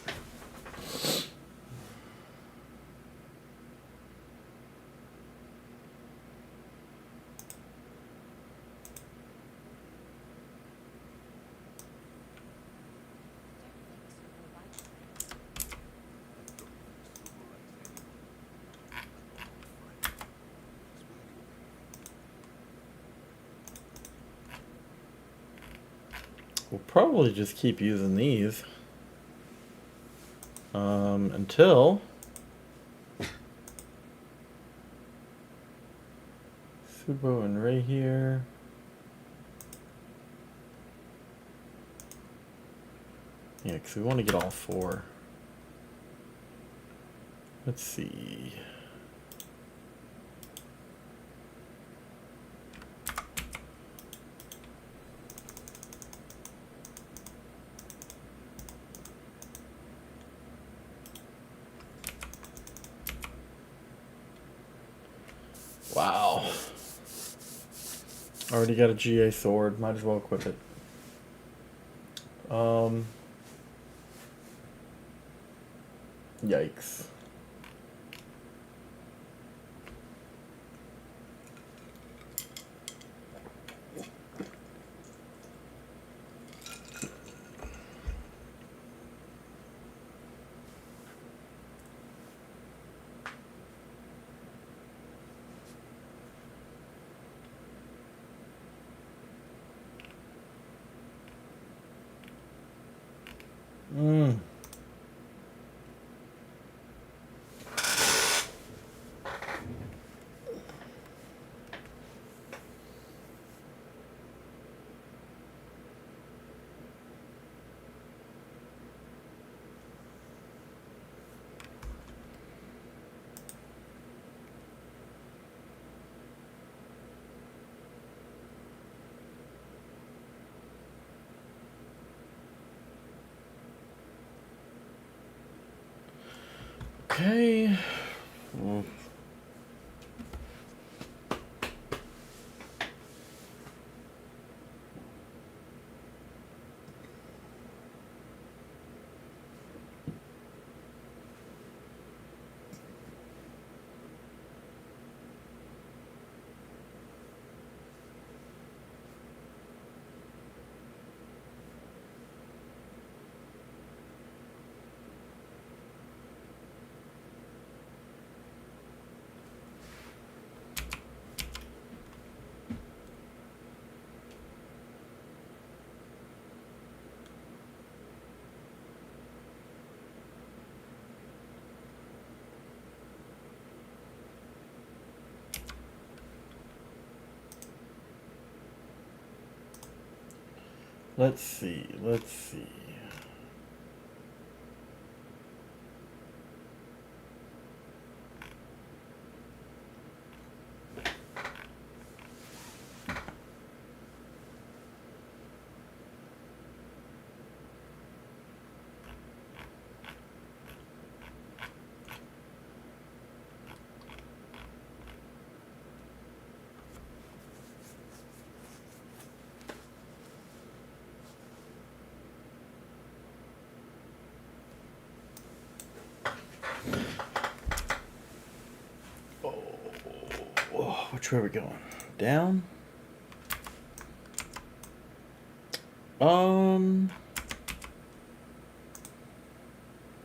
We'll probably just keep using these until Subo and Ray here. Yeah, because we want to get all four. Let's see. Wow. Already got a GA sword. Might as well equip it. Yikes. Okay. Let's see. Let's see. Oh, which way are we going? Down?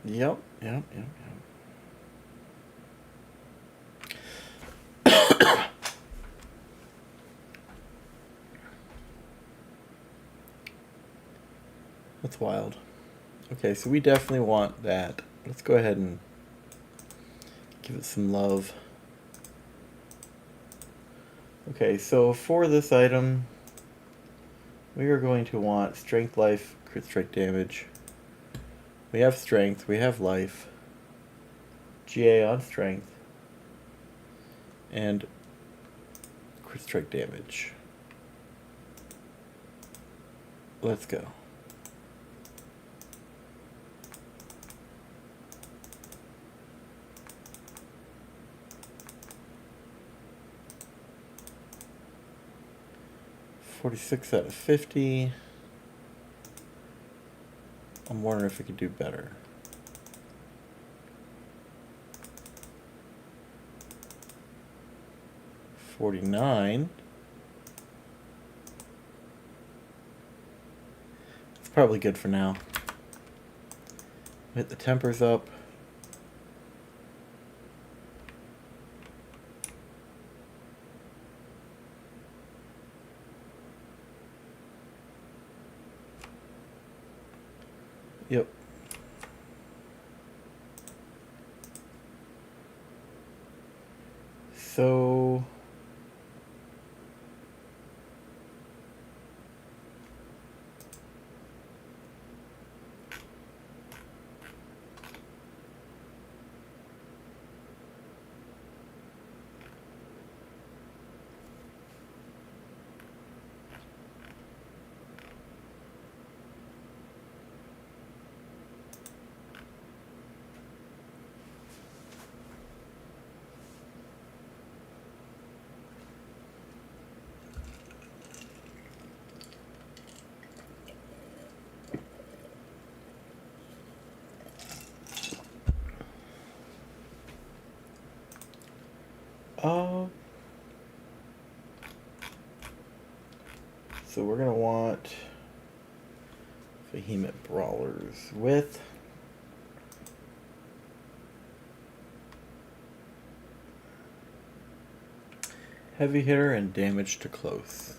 Yep, yep, yep, yep. That's wild. Okay, so we definitely want that. Let's go ahead and give it some love. Okay, so for this item, we are going to want strength, life, crit strike damage. We have strength, we have life, GA on strength, and crit strike damage. Let's go. $46 out of 50. I'm wondering if we could do better. $49. It's probably good for now. Hit the tempers up. Yep. So so we're gonna want Behemoth Brawlers with heavy hitter and damage to close.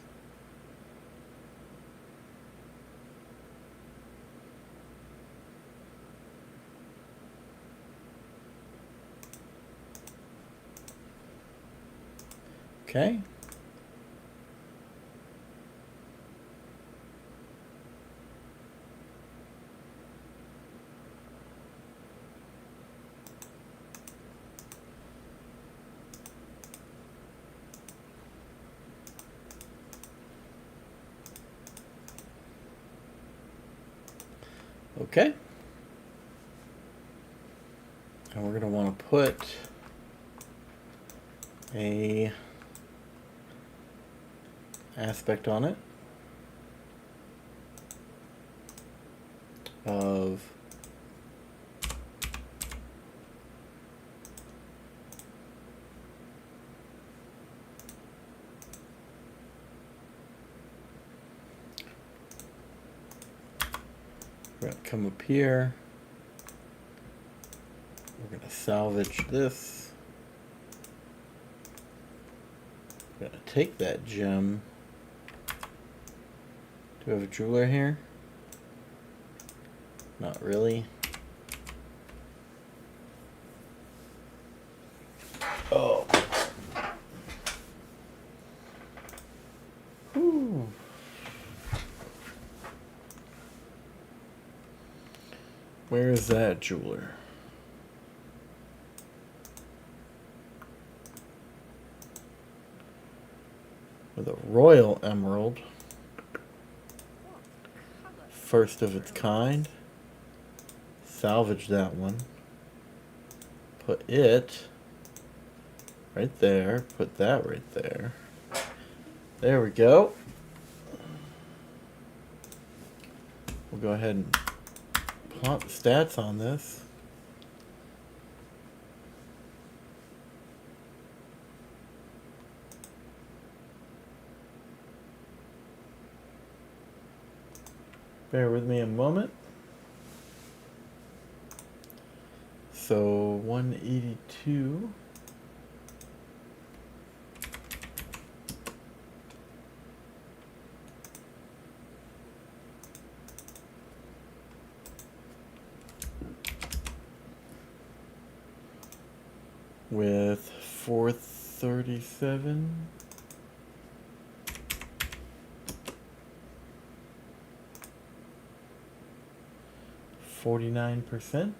Okay. Okay. And we're going to want to put a aspect on it of we're going to come up here. We're going to salvage this. We're going to take that gem. Do we have a jeweler here? Not really. Oh. Whew. Where is that jeweler? With a royal emerald. First of its kind. Salvage that one. Put it right there. Put that right there. There we go. We'll go ahead and plot the stats on this. Bear with me a moment. So 182. With 437. %.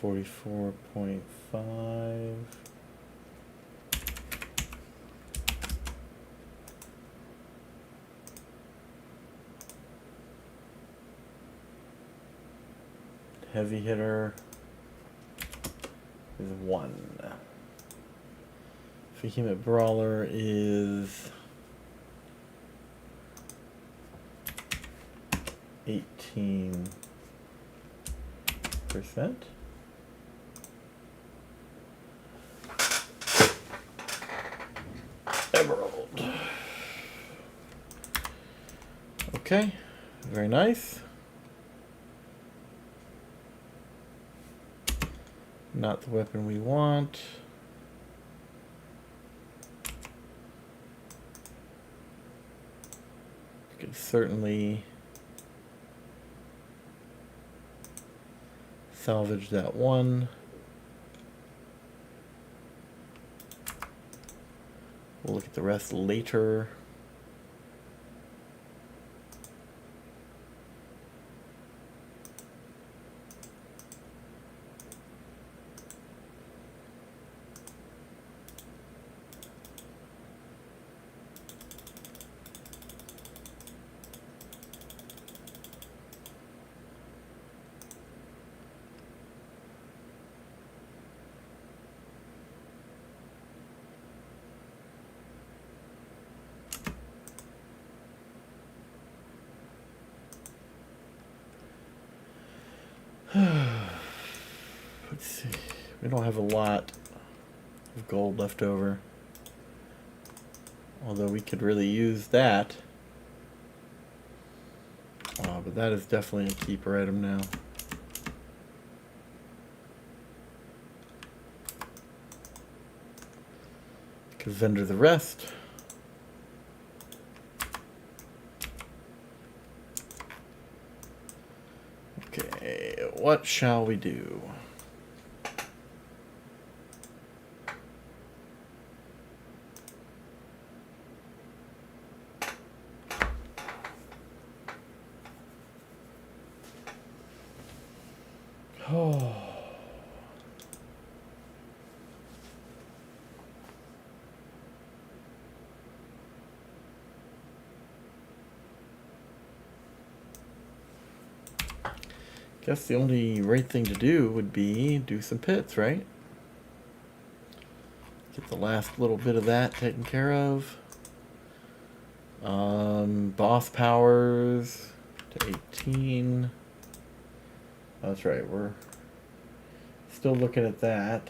44.5. Heavy hitter is 1. Behemoth Brawler is 18%. Emerald. Okay, very nice. Not the weapon we want. Could certainly salvage that one. We'll look at the rest later. Let's see. We don't have a lot of gold left over. Although we could really use that. But that is definitely a keeper item now. Could vendor the rest. Okay, what shall we do? Oh. Guess the only right thing to do would be do some pits, right? Get the last little bit of that taken care of. Boss powers to 18. That's right, we're still looking at that.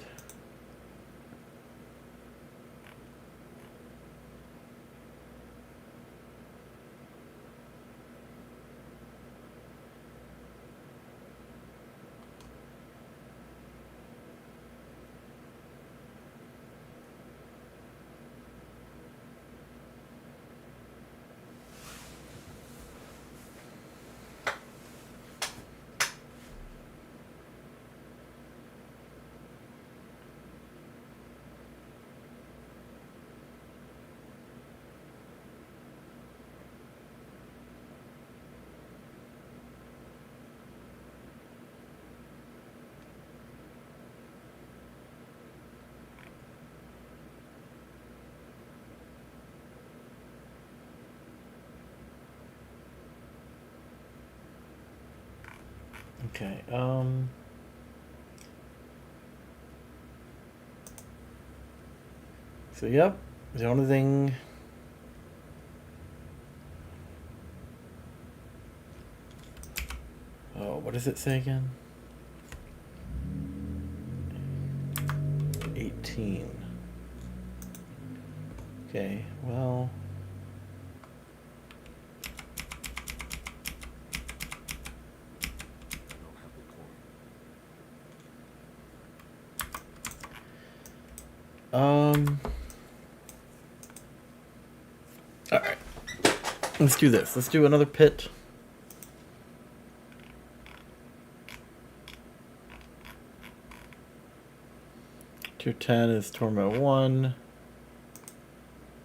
Okay, so yep, the only thing what does it say again? 18. Okay, well, all right, let's do this. Let's do another pit. Tier 10 is Torment 1.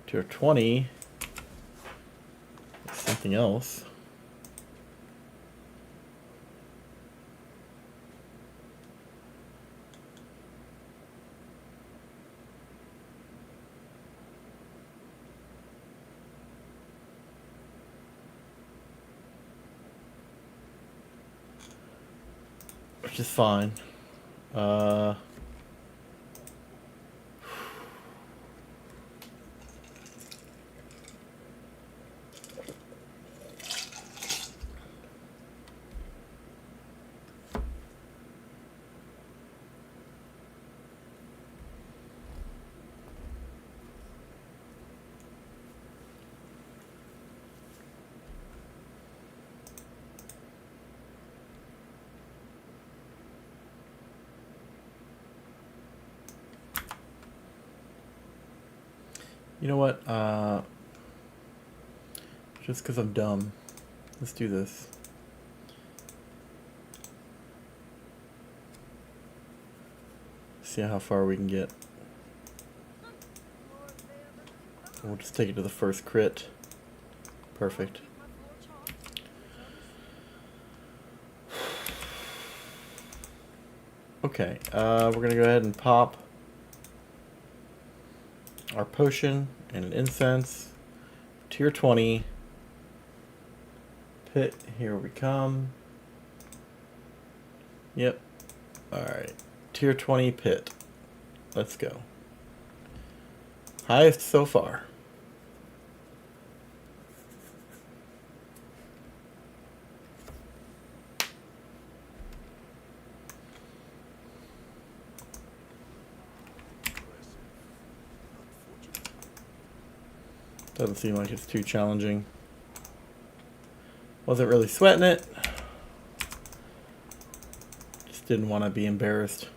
Tier 20 is something else. which is fine. Uh, you know what? Just because I'm dumb. Let's do this. See how far we can get. We'll just take it to the first crit. Perfect. Okay, we're gonna go ahead and pop our potion and an incense. Tier 20. Pit, here we come. Yep. Alright. Tier 20 pit. Let's go. Highest so far. Doesn't seem like it's too challenging. Wasn't really sweating it. Just didn't want to be embarrassed.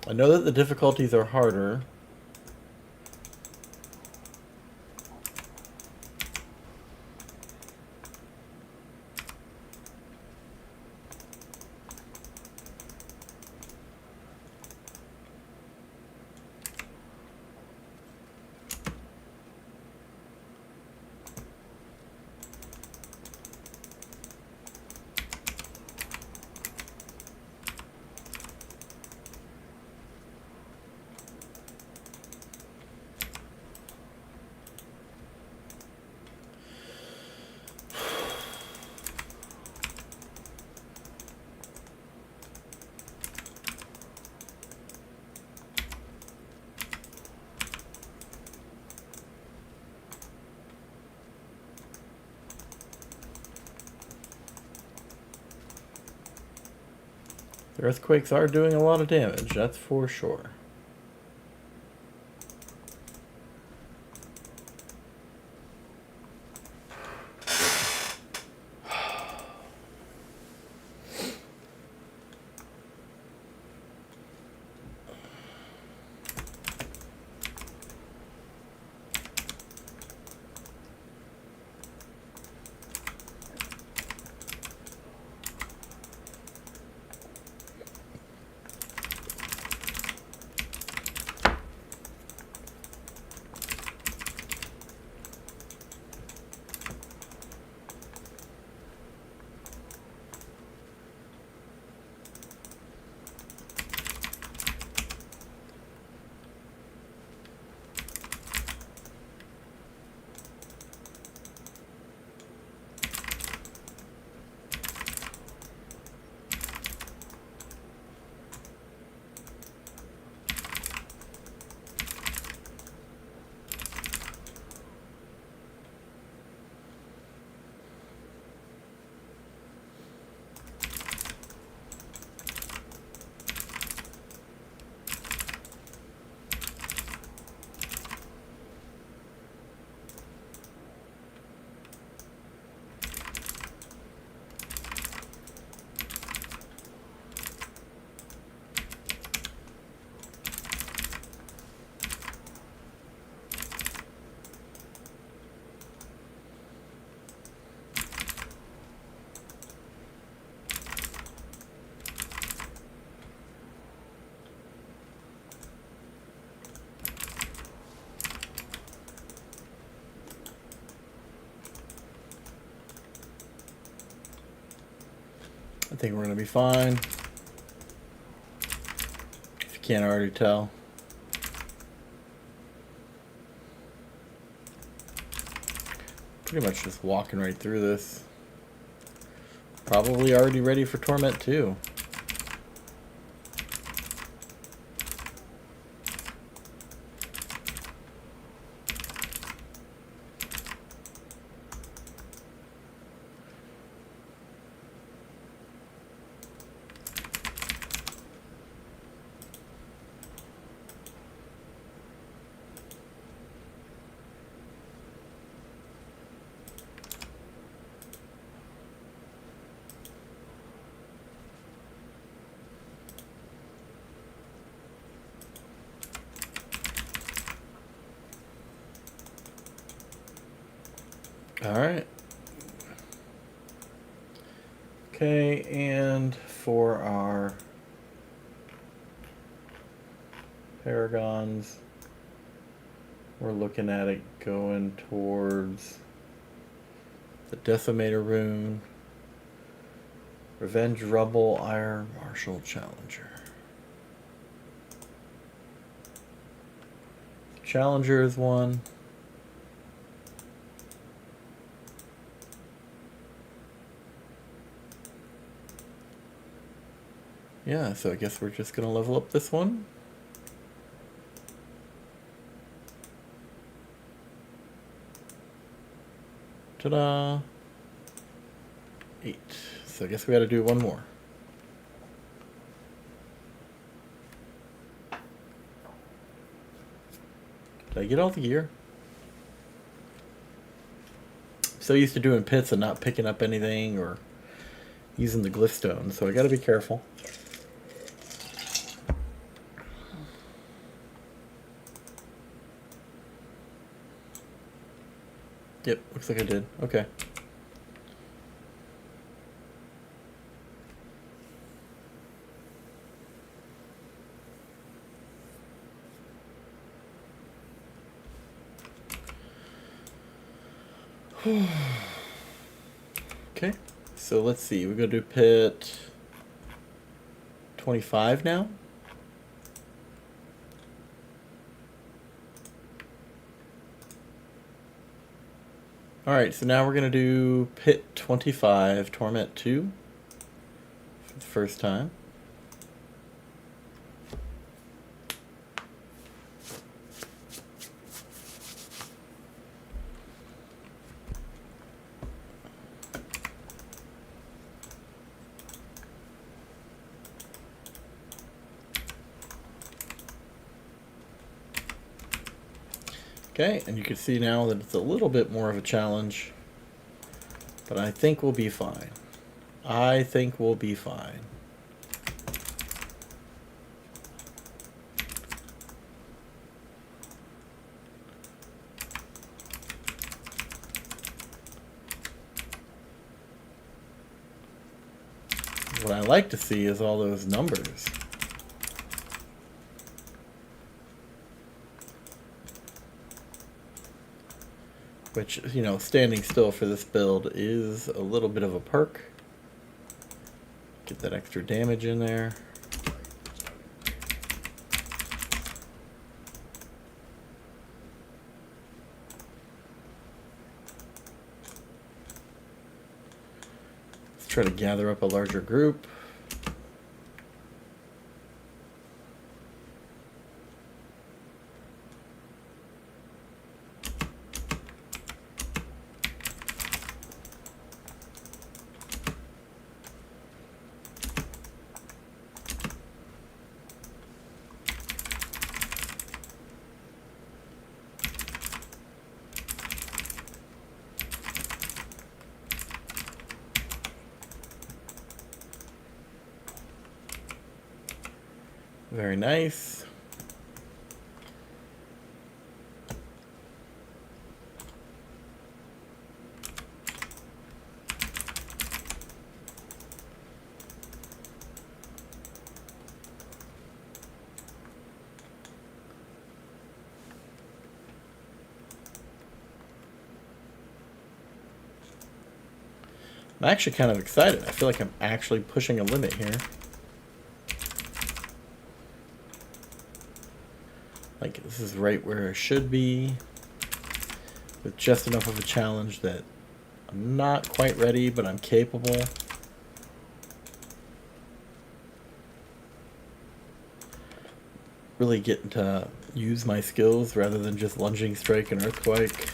I know that the difficulties are harder. The earthquakes are doing a lot of damage, that's for sure. I think we're going to be fine. If you can't already tell. Pretty much just walking right through this. Probably already ready for Torment too. All right. Okay, and for our paragons, we're looking at it going towards the Decimator rune, Revenge Rubble, Iron Martial Challenger. Challenger is one. Yeah, so I guess we're just gonna level up this one. Ta-da! 8. So I guess we gotta do one more. Did I get all the gear? I'm so used to doing pits and not picking up anything or using the glyph stone, so I gotta be careful. Yep, looks like I did. Okay. Okay, so let's see. We're gonna do pit 25 now. Alright, so now we're going to do Pit 25, Torment 2, for the first time. Okay, and you can see now that it's a little bit more of a challenge, but I think we'll be fine. I think we'll be fine. What I like to see is all those numbers. Which, you know, standing still for this build is a little bit of a perk. Get that extra damage in there. Let's try to gather up a larger group. Very nice. I'm actually kind of excited. I feel like I'm actually pushing a limit here. Like, this is right where it should be. with just enough of a challenge that I'm not quite ready, but I'm capable. Really getting to use my skills rather than just lunging strike and earthquake,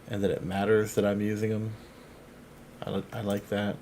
and that it matters that I'm using them. I like that.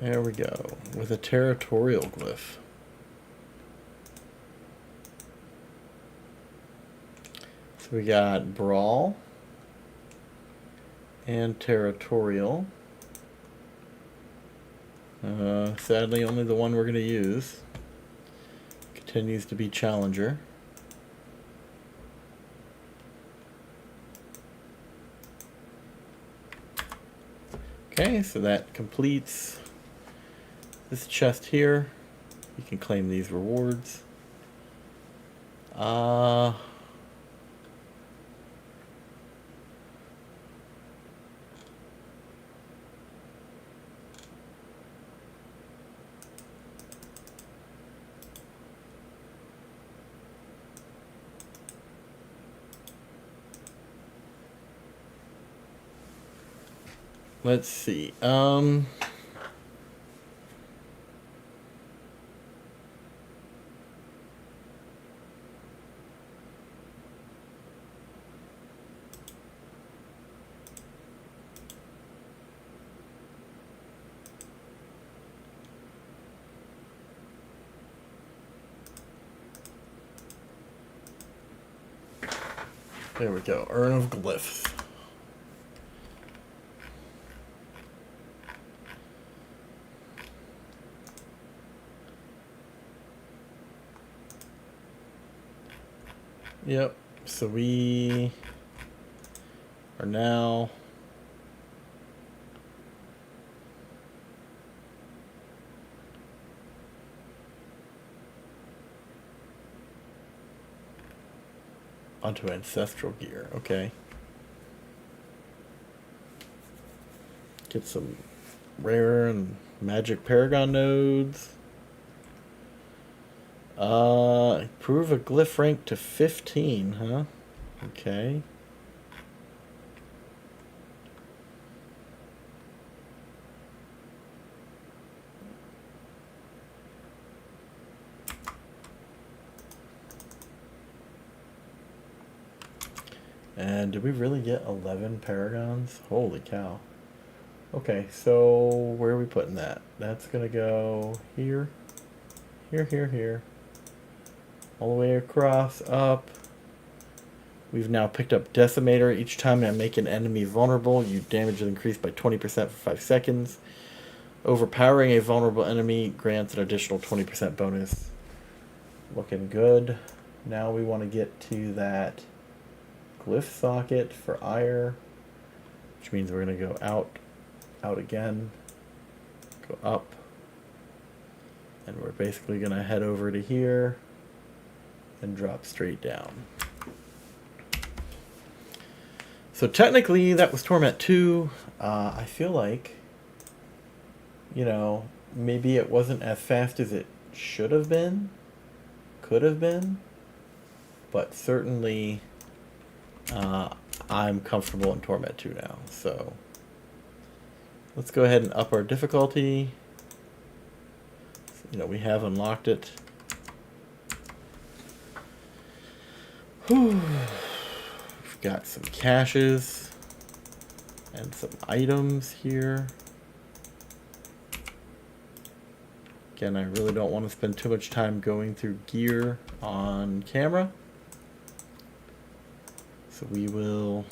There we go, with a territorial glyph. So we got Brawl and Territorial. Sadly, only the one we're going to use. Continues to be Challenger. Okay, so that completes this chest here. You can claim these rewards. Let's see. There we go. Urn of Glyphs. Yep, so we are now onto ancestral gear. Okay. Get some rare and magic paragon nodes. Improve a glyph rank to 15, huh? Okay. And did we really get 11 paragons? Holy cow. Okay, so where are we putting that? That's gonna go here, here, here, here. All the way across, up. We've now picked up Decimator. Each time I make an enemy vulnerable, you damage is increased by 20% for 5 seconds. Overpowering a vulnerable enemy grants an additional 20% bonus. Looking good. Now we want to get to that glyph socket for ire, which means we're going to go out again, go up, and we're basically going to head over to here and drop straight down. So technically that was Torment 2. I feel like, you know, maybe it wasn't as fast as it should have been, could have been, but certainly I'm comfortable in Torment 2 now. So let's go ahead and up our difficulty. You know, we have unlocked it. Whew. We've got some caches and some items here. Again, I really don't want to spend too much time going through gear on camera. So we will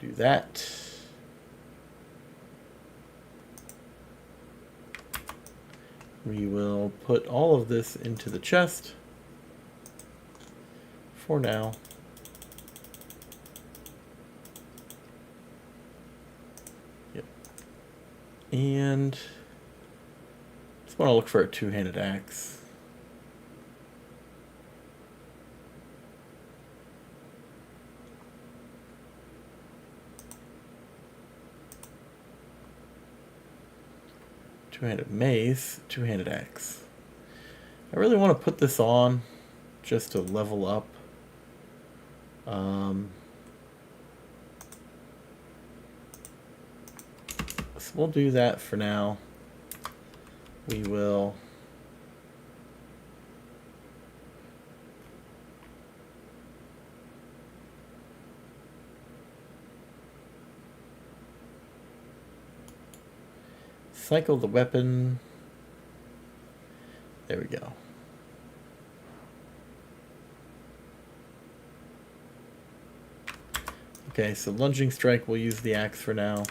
do that. We will put all of this into the chest for now. Yep. And just want to look for a two-handed axe. Two-handed mace, two-handed axe. I really want to put this on just to level up. So we'll do that for now. We will cycle the weapon. There we go. Okay, so lunging strike, we'll use the axe for now.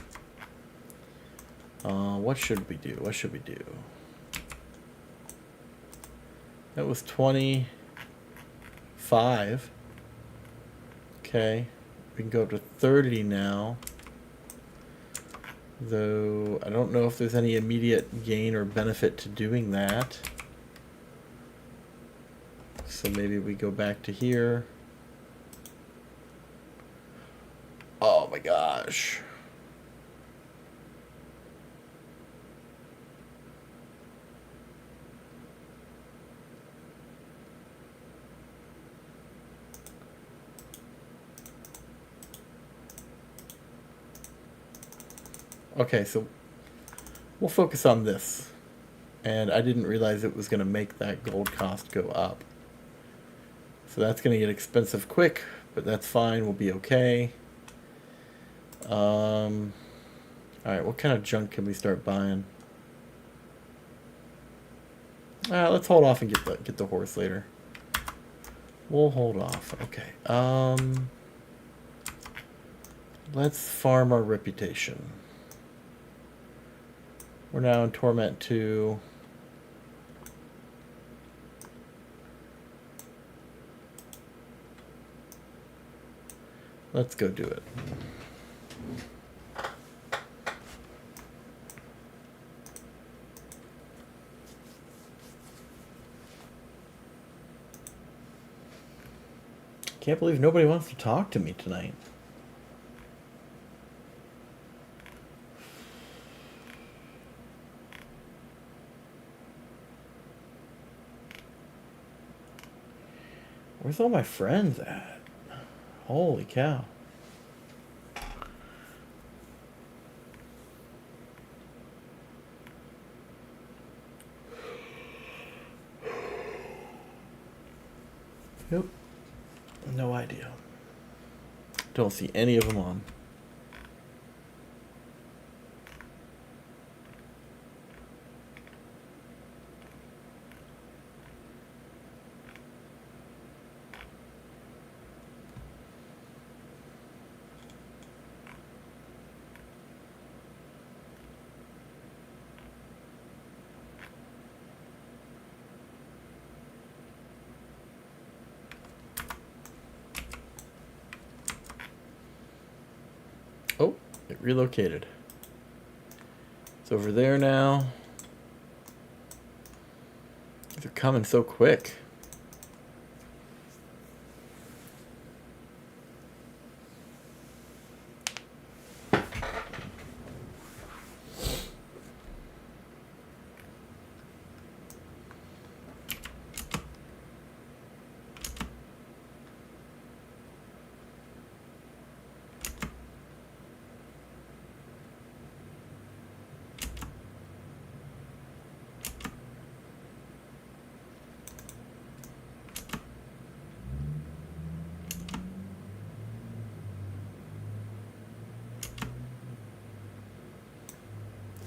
What should we do? What should we do? That was 25. Okay, we can go up to 30 now. Though I don't know if there's any immediate gain or benefit to doing that. So maybe we go back to here. Oh my gosh. Okay, so we'll focus on this. And I didn't realize it was going to make that gold cost go up. So that's going to get expensive quick, but that's fine. We'll be okay. Alright, what kind of junk can we start buying? Let's hold off and get the horse later. We'll hold off. Okay. Let's farm our reputation. We're now in Torment 2. Let's go do it. Can't believe nobody wants to talk to me tonight. Where's all my friends at? Holy cow. Yep. No idea. Don't see any of them on. Oh, it relocated. It's over there now. They're coming so quick.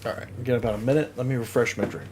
Alright, we got about a minute. Let me refresh my drink.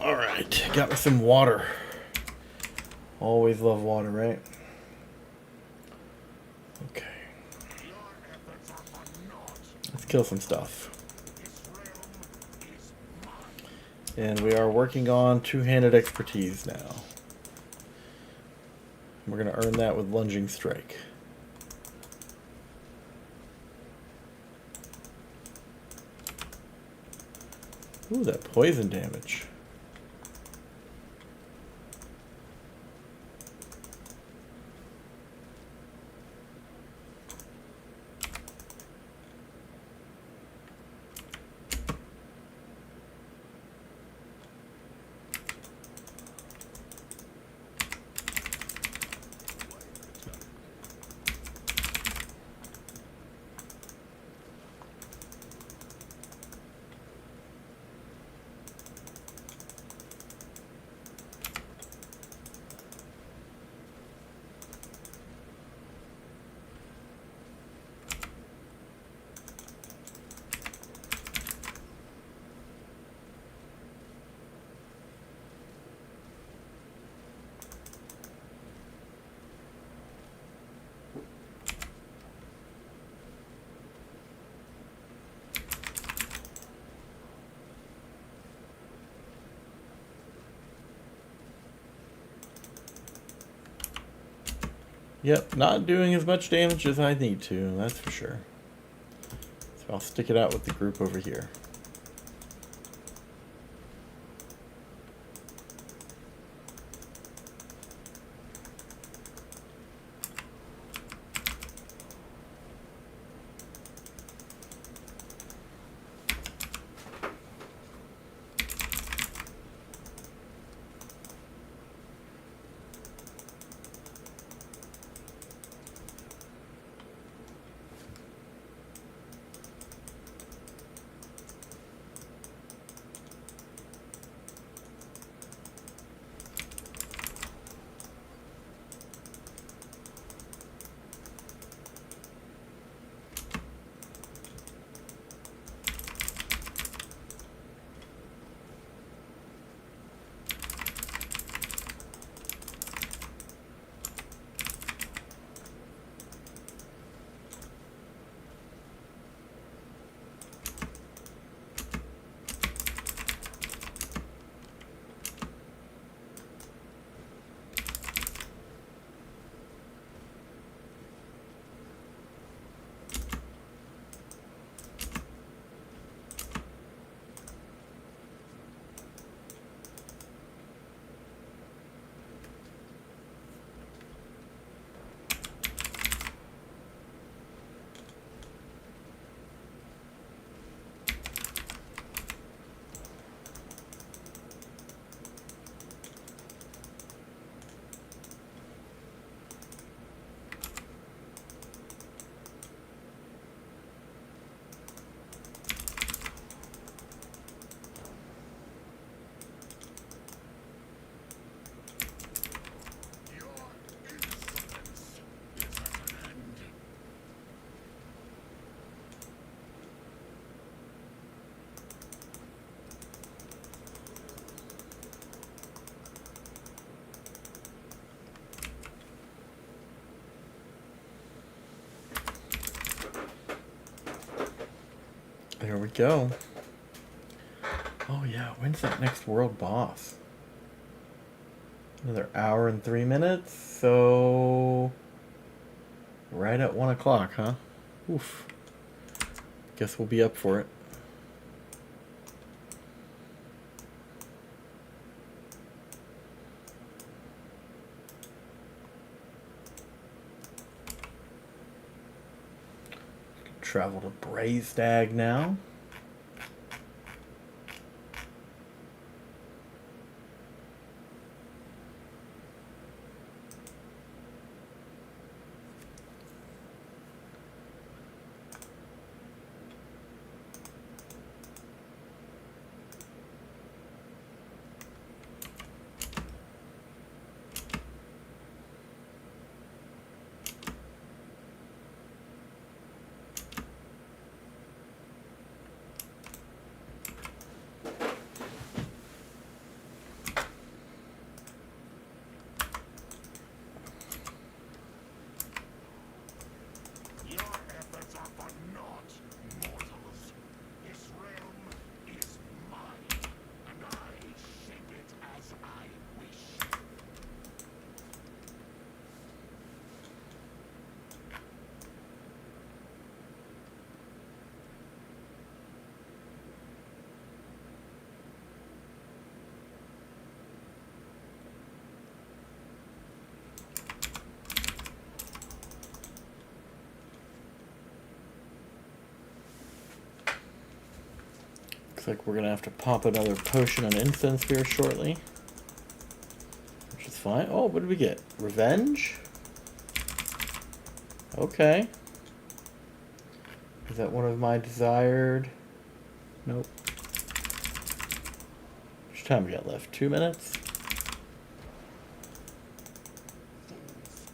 Alright, got me some water. Always love water, right? Okay. Let's kill some stuff. And we are working on two-handed expertise now. We're going to earn that with lunging strike. Ooh, that poison damage. Yep, not doing as much damage as I need to, that's for sure. So I'll stick it out with the group over here. There we go. Oh yeah, when's that next world boss? Another hour and 3 minutes, so right at 1 o'clock, huh? Oof. Guess we'll be up for it. Travel to Brazdag now. Your efforts are for naught, mortals. This realm is mine, and I shape it as I wish. Looks like we're gonna have to pop another potion on incense here shortly. Which is fine. Oh, what did we get? Revenge? Okay. Is that one of my desired? Nope. How much time we got left? 2 minutes? Fools,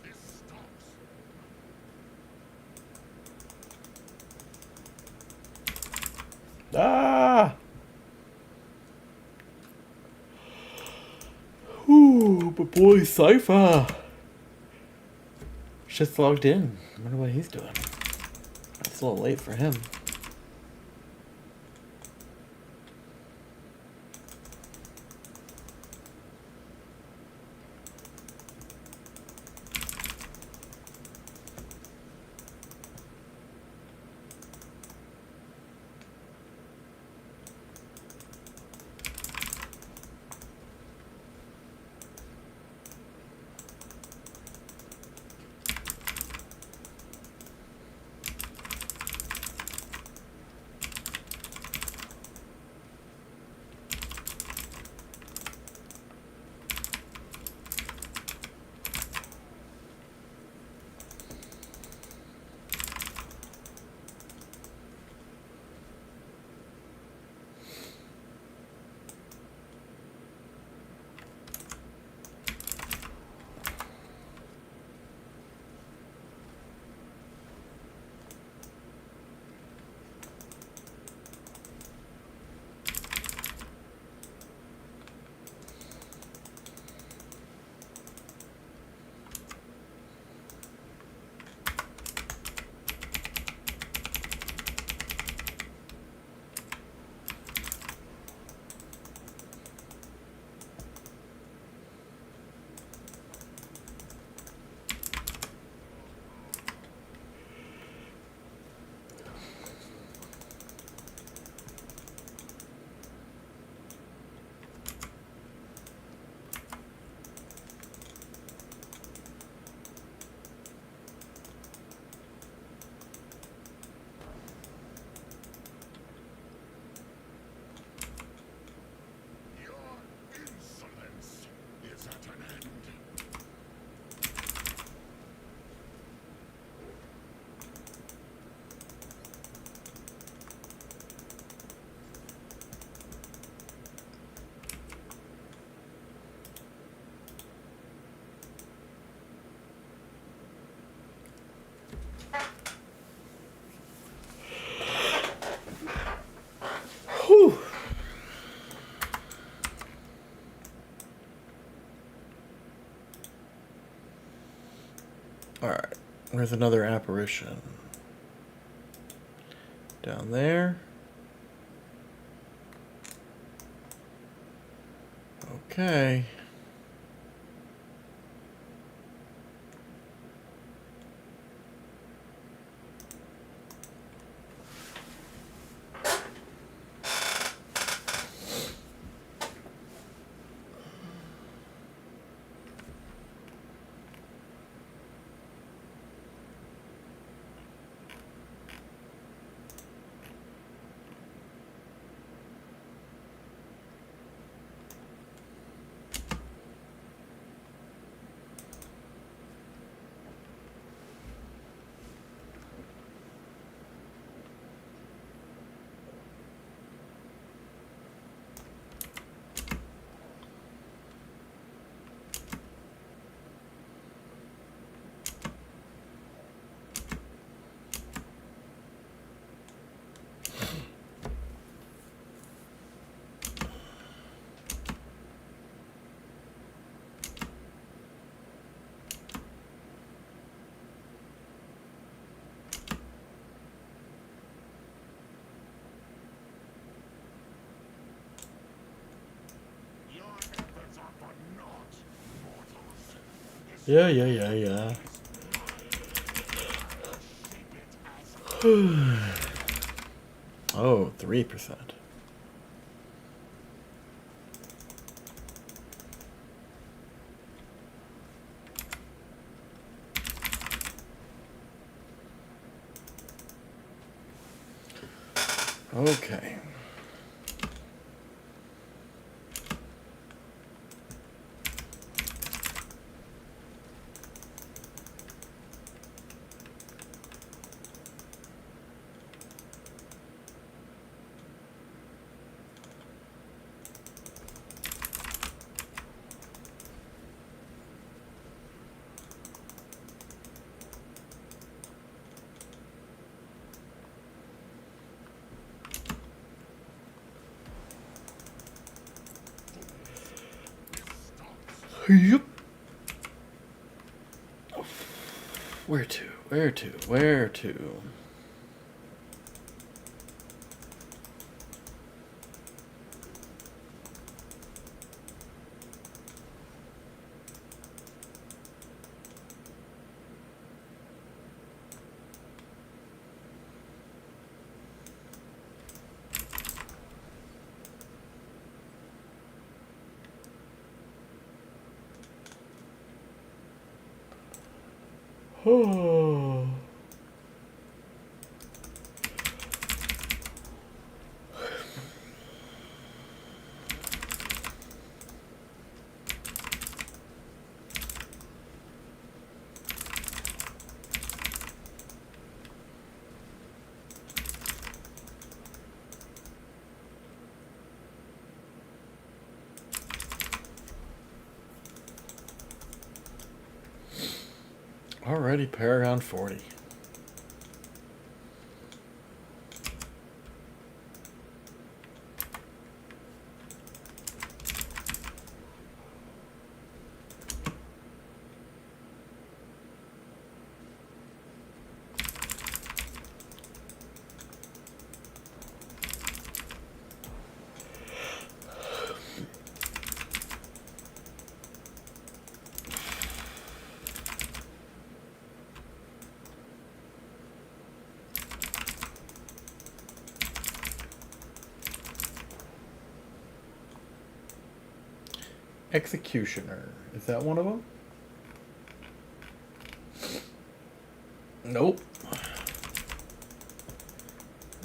this stops. Ah! Ooh, but boy, Cypher! Just logged in. I wonder what he's doing. It's a little late for him. Your insolence is at an end. Whew. Alright, there's another apparition. Down there. Okay. Your efforts are for naught, mortals. This Yeah, yeah, yeah, yeah. shape it as Oh, 3%. Okay. Yep. Where to? Where to? Where to? Oh. Alrighty, Paragon 40. Executioner. Is that one of them? Nope.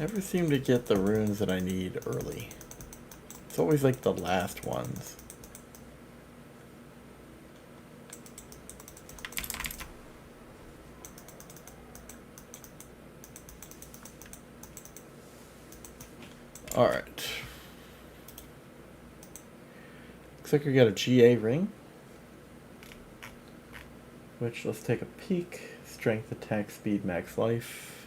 Never seem to get the runes that I need early. It's always like the last ones. Alright. Looks like we got a GA ring. Which, let's take a peek. Strength, attack, speed, max life.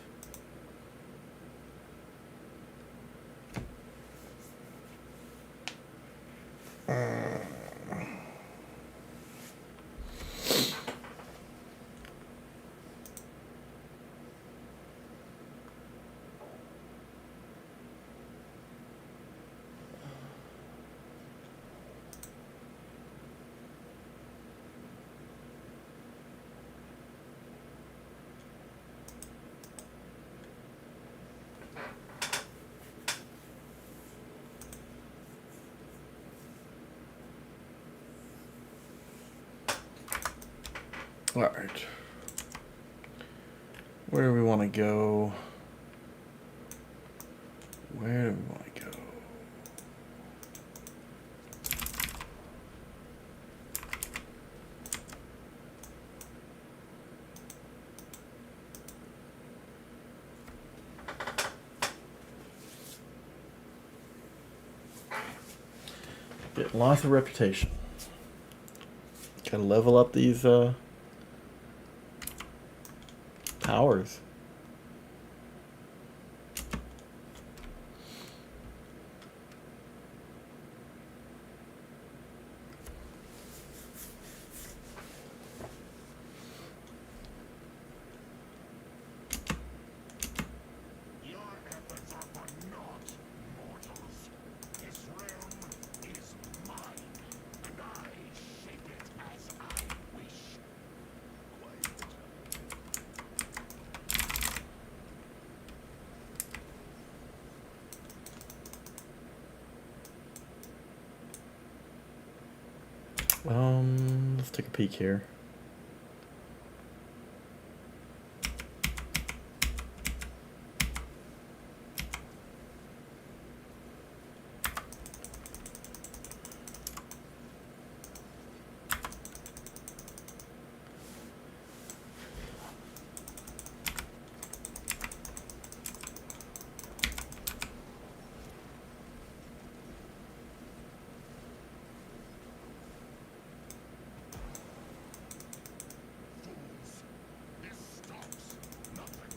All right. Where do we want to go? Where do we want to go? Getting lots of reputation. Gotta level up these powers. Your efforts are for naught, mortals. This realm is mine, and I shape it as I wish. Let's take a peek here. Fools, this stops nothing.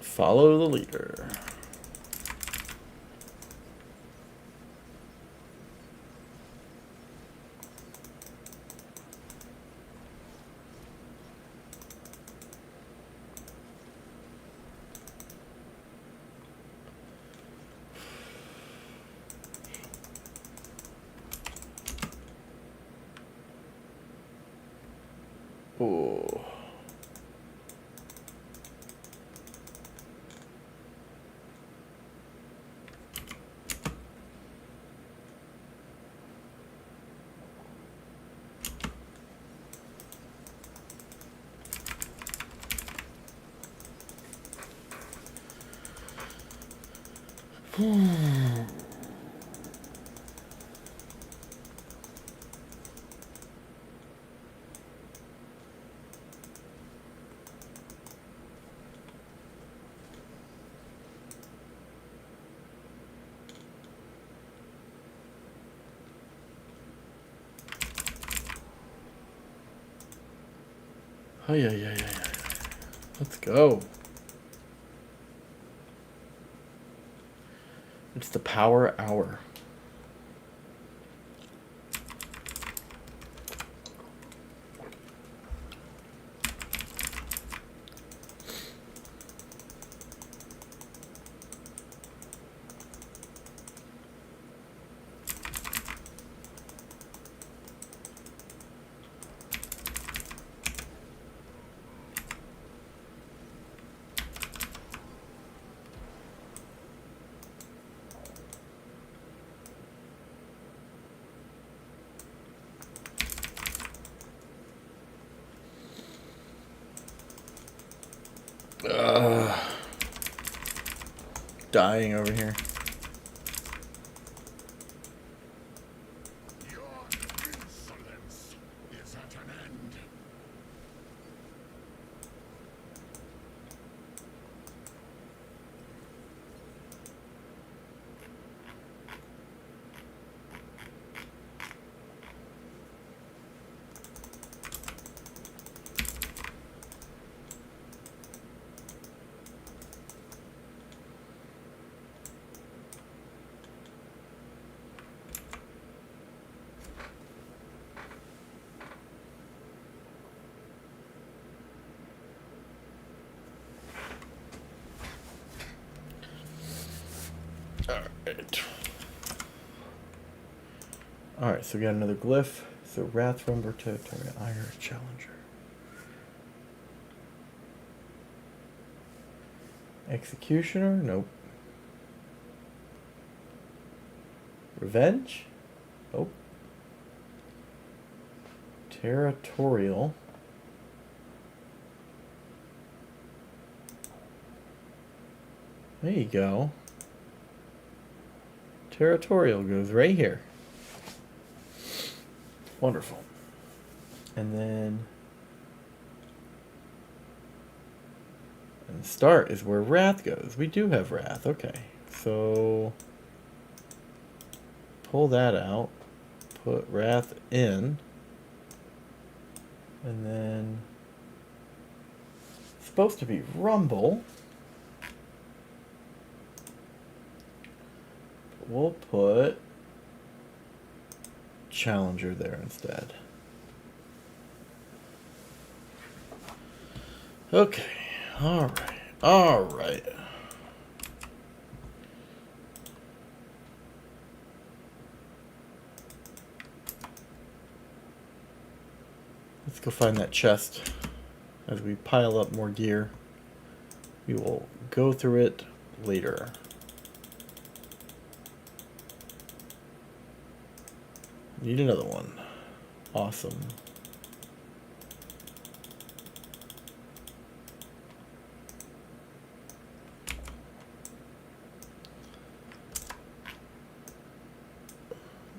Follow the leader. Oh. Oh, yeah. Let's go. It's the power hour. Dying over here. Your insolence is at an end. Alright, so we got another glyph. So Wrath Rumber Territory, Iron Challenger. Executioner? Nope. Revenge? Oh. Territorial. There you go. Territorial goes right here. Wonderful. And then and start is where Wrath goes. We do have Wrath. Okay. So pull that out. Put Wrath in. And then it's supposed to be Rumble. We'll put Challenger there instead. Okay. Alright. Alright. Let's go find that chest. As we pile up more gear, we will go through it later. Need another one. Awesome.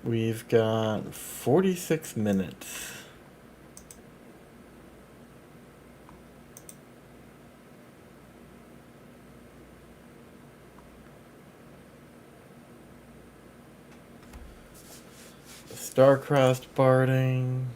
We've got 46 minutes. Star-crossed barding.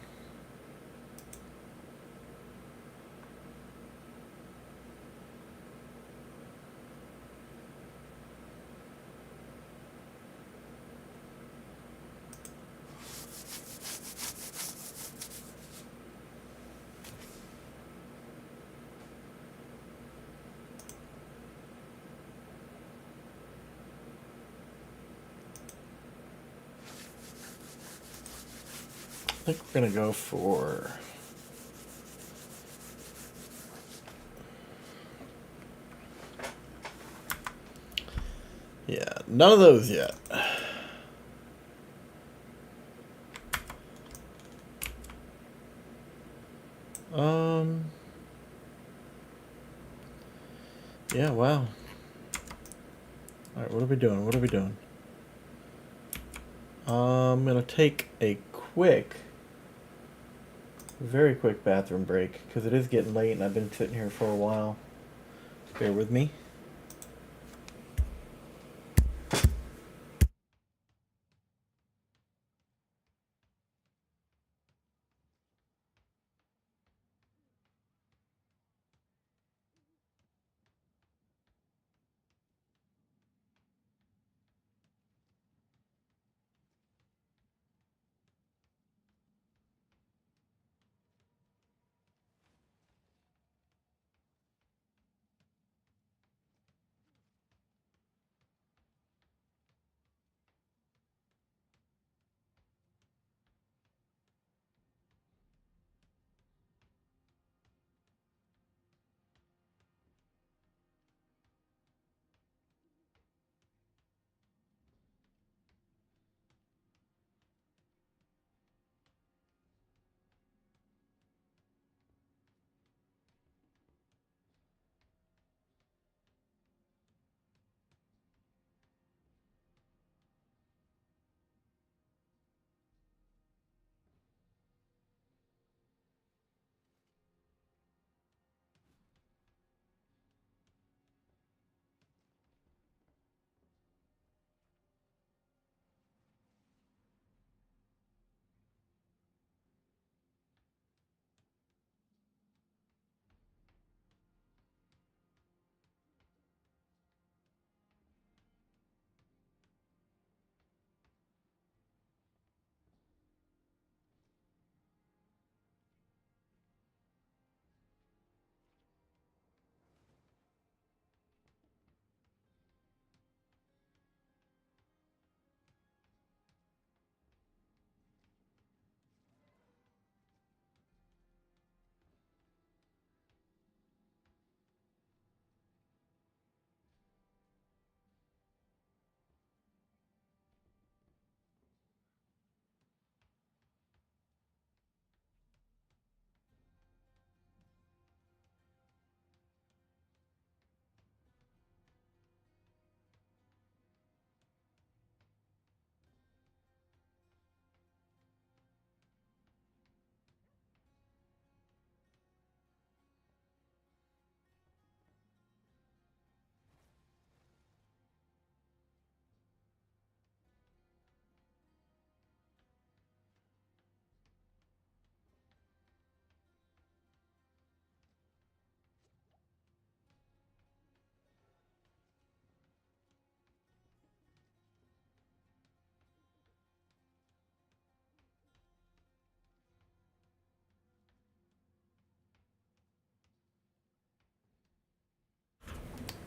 I think we're gonna go for none of those yet. Yeah, wow. Alright, what are we doing? What are we doing? I'm gonna take a very quick bathroom break, because it is getting late and I've been sitting here for a while. Bear with me.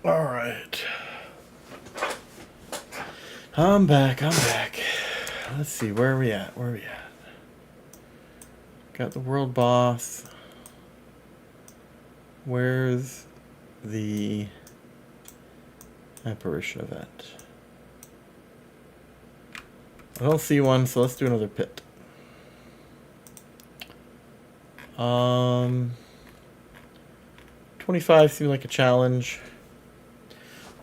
All right. I'm back. Let's see, where are we at? Got the world boss. Where's the apparition event? I don't see one, so let's do another pit. 25 seemed like a challenge.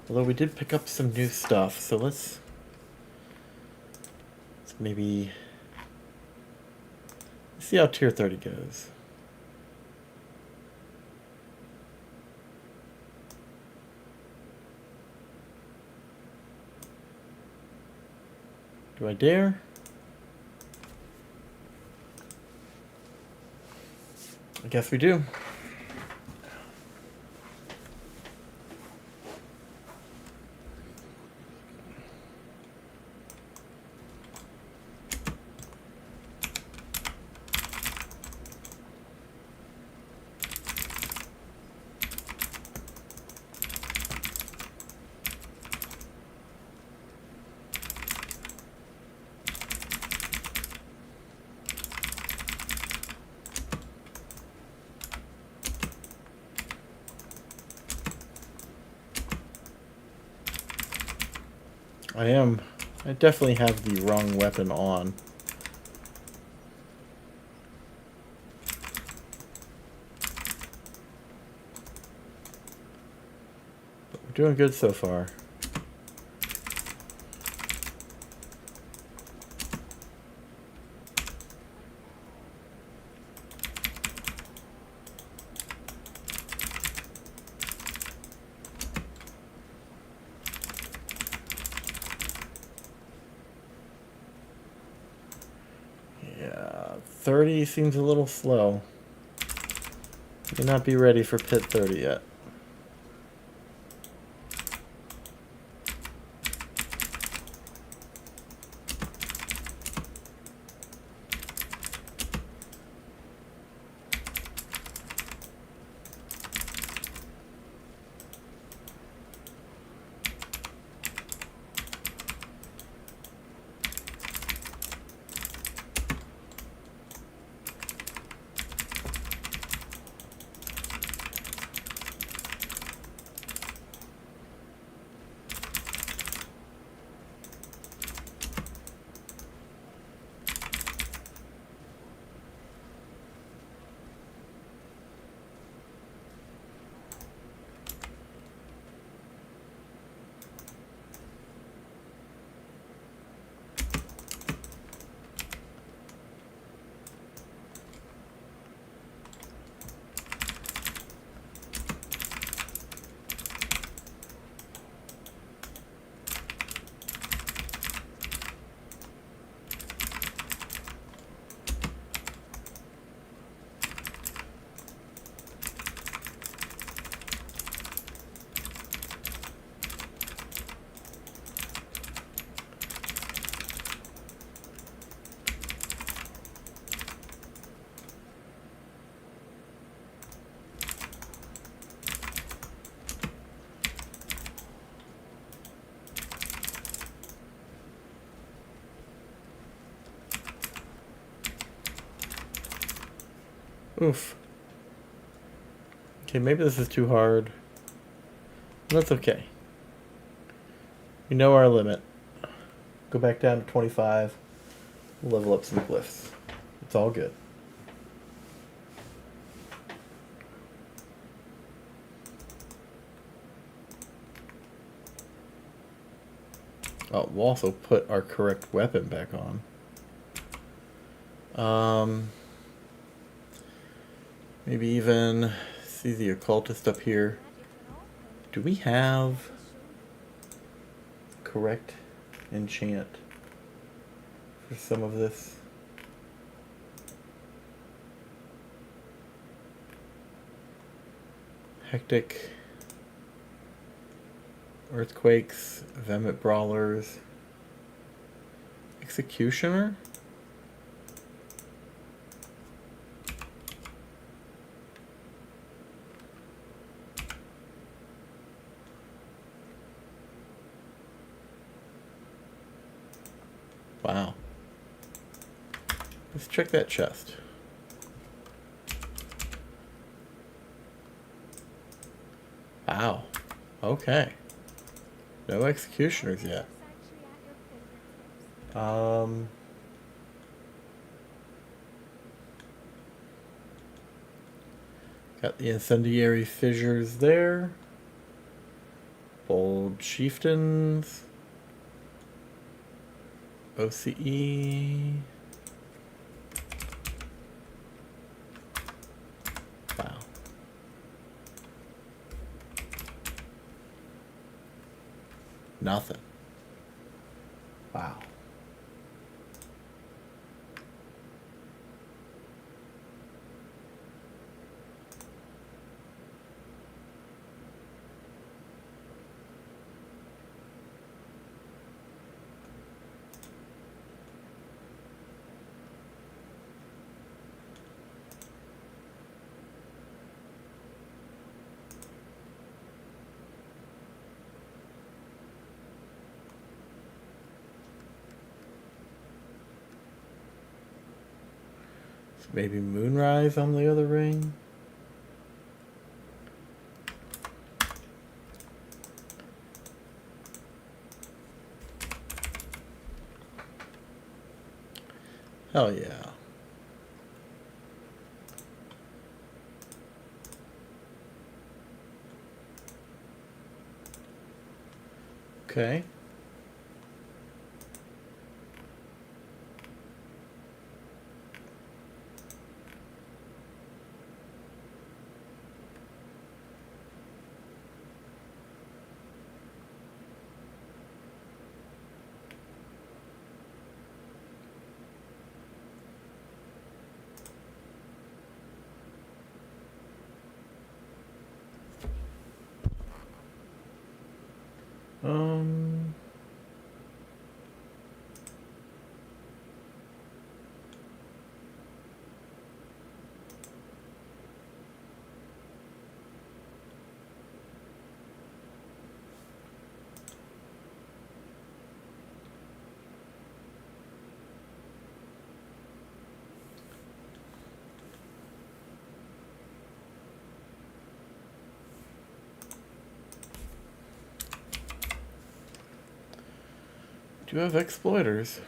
Although we did pick up some new stuff, so let's maybe see how tier 30 goes. Do I dare? I guess we do. I definitely have the wrong weapon on. But we're doing good so far. Yeah, 30 seems a little slow. May not be ready for pit 30 yet. Oof. Okay, maybe this is too hard. That's okay. We know our limit. Go back down to 25. Level up some glyphs. It's all good. Oh, we'll also put our correct weapon back on. Maybe even see the occultist up here. Do we have correct enchant for some of this? Hectic, earthquakes, vehement brawlers, executioner. Wow. Let's check that chest. Wow. Okay. No executioners yet. Sanctuary at your fingertips. Got the incendiary fissures there. Bold chieftains. OCE. Wow. Nothing. Wow. So maybe Moonrise on the other ring. Hell yeah. Okay. Um. Do have exploiters.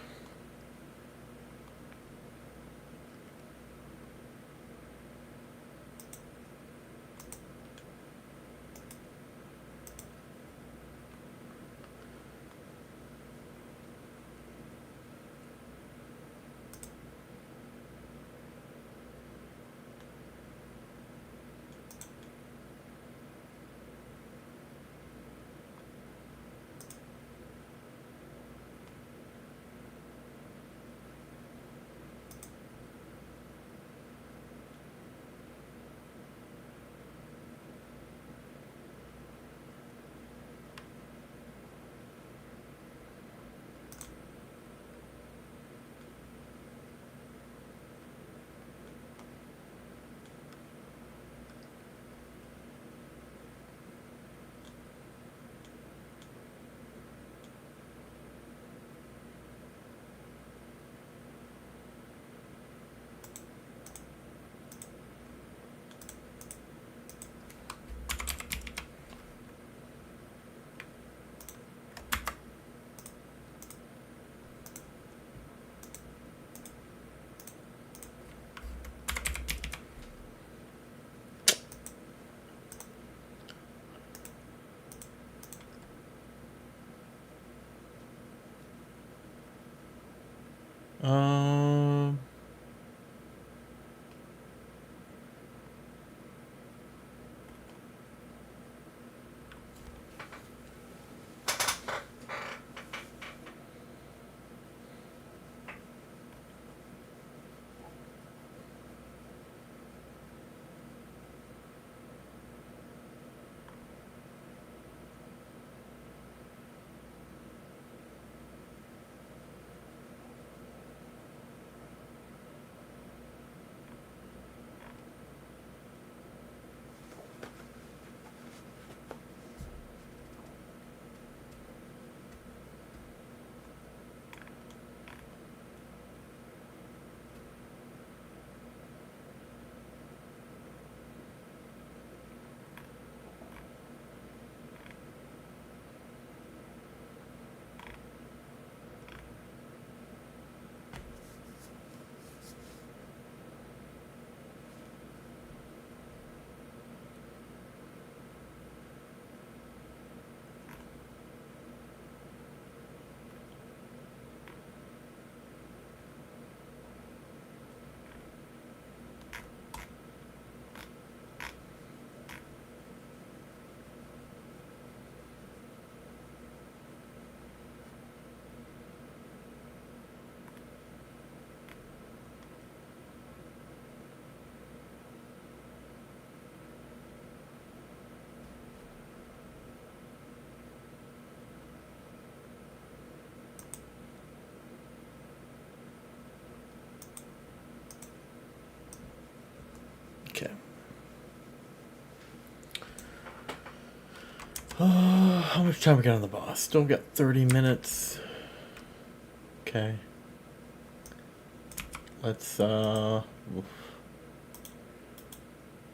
Um. How much time we got on the boss? Still got 30 minutes. Okay. Let's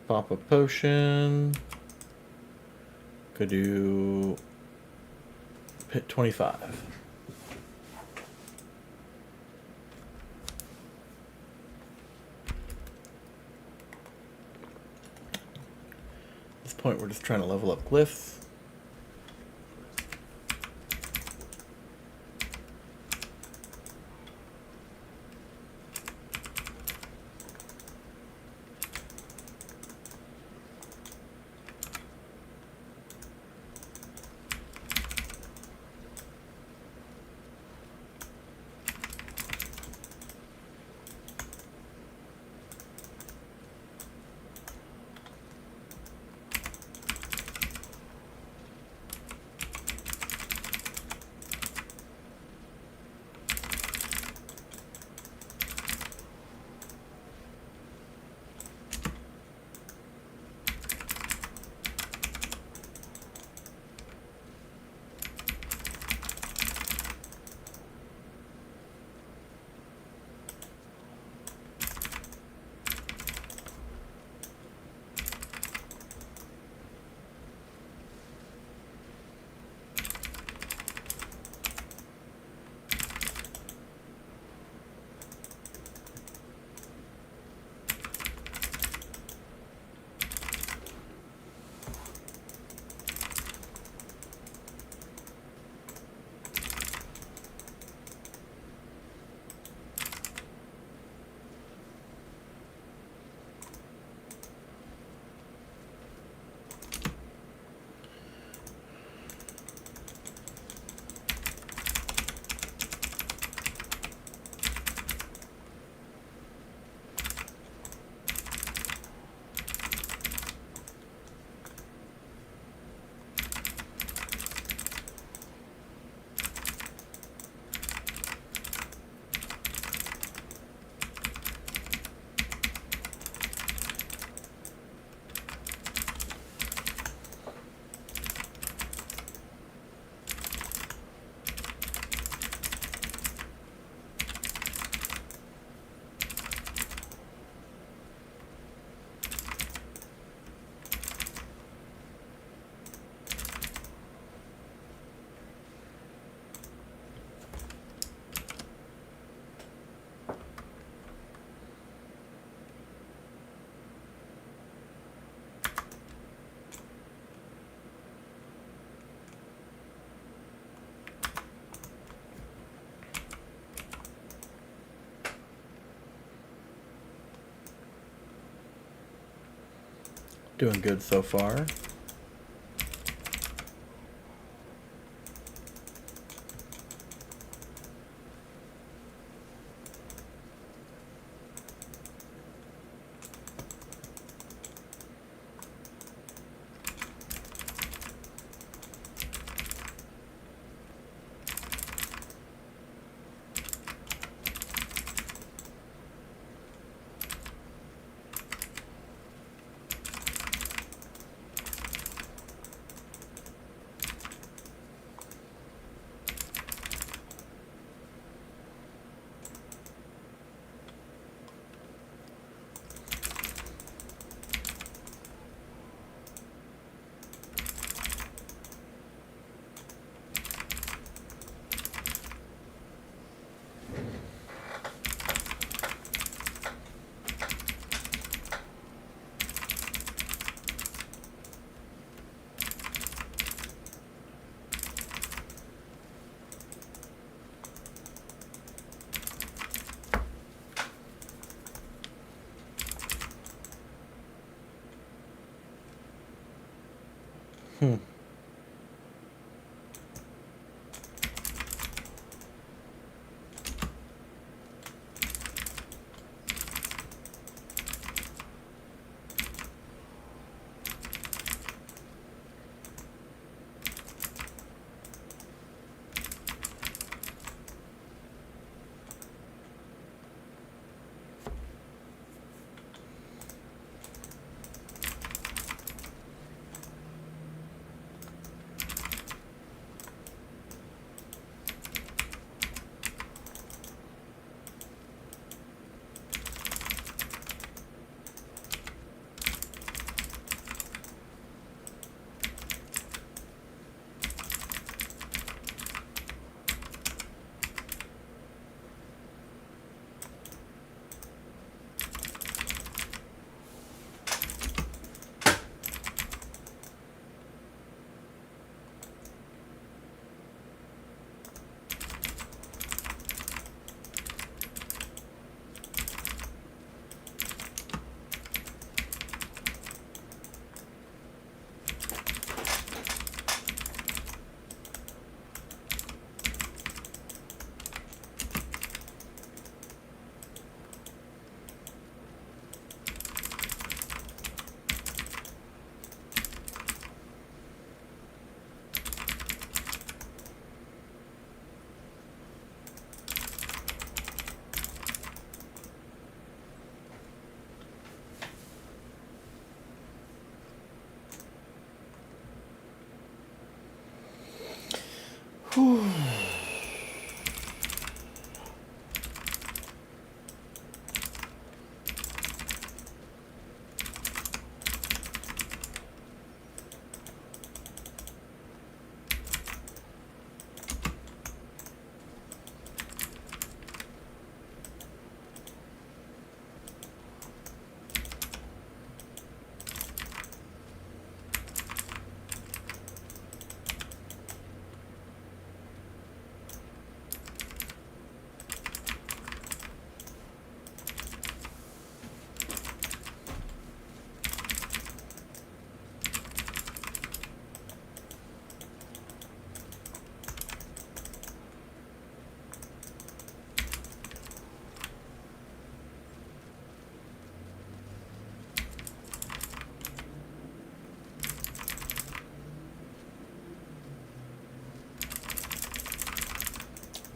pop a potion. Could do hit 25. At this point, we're just trying to level up glyphs. Doing good so far.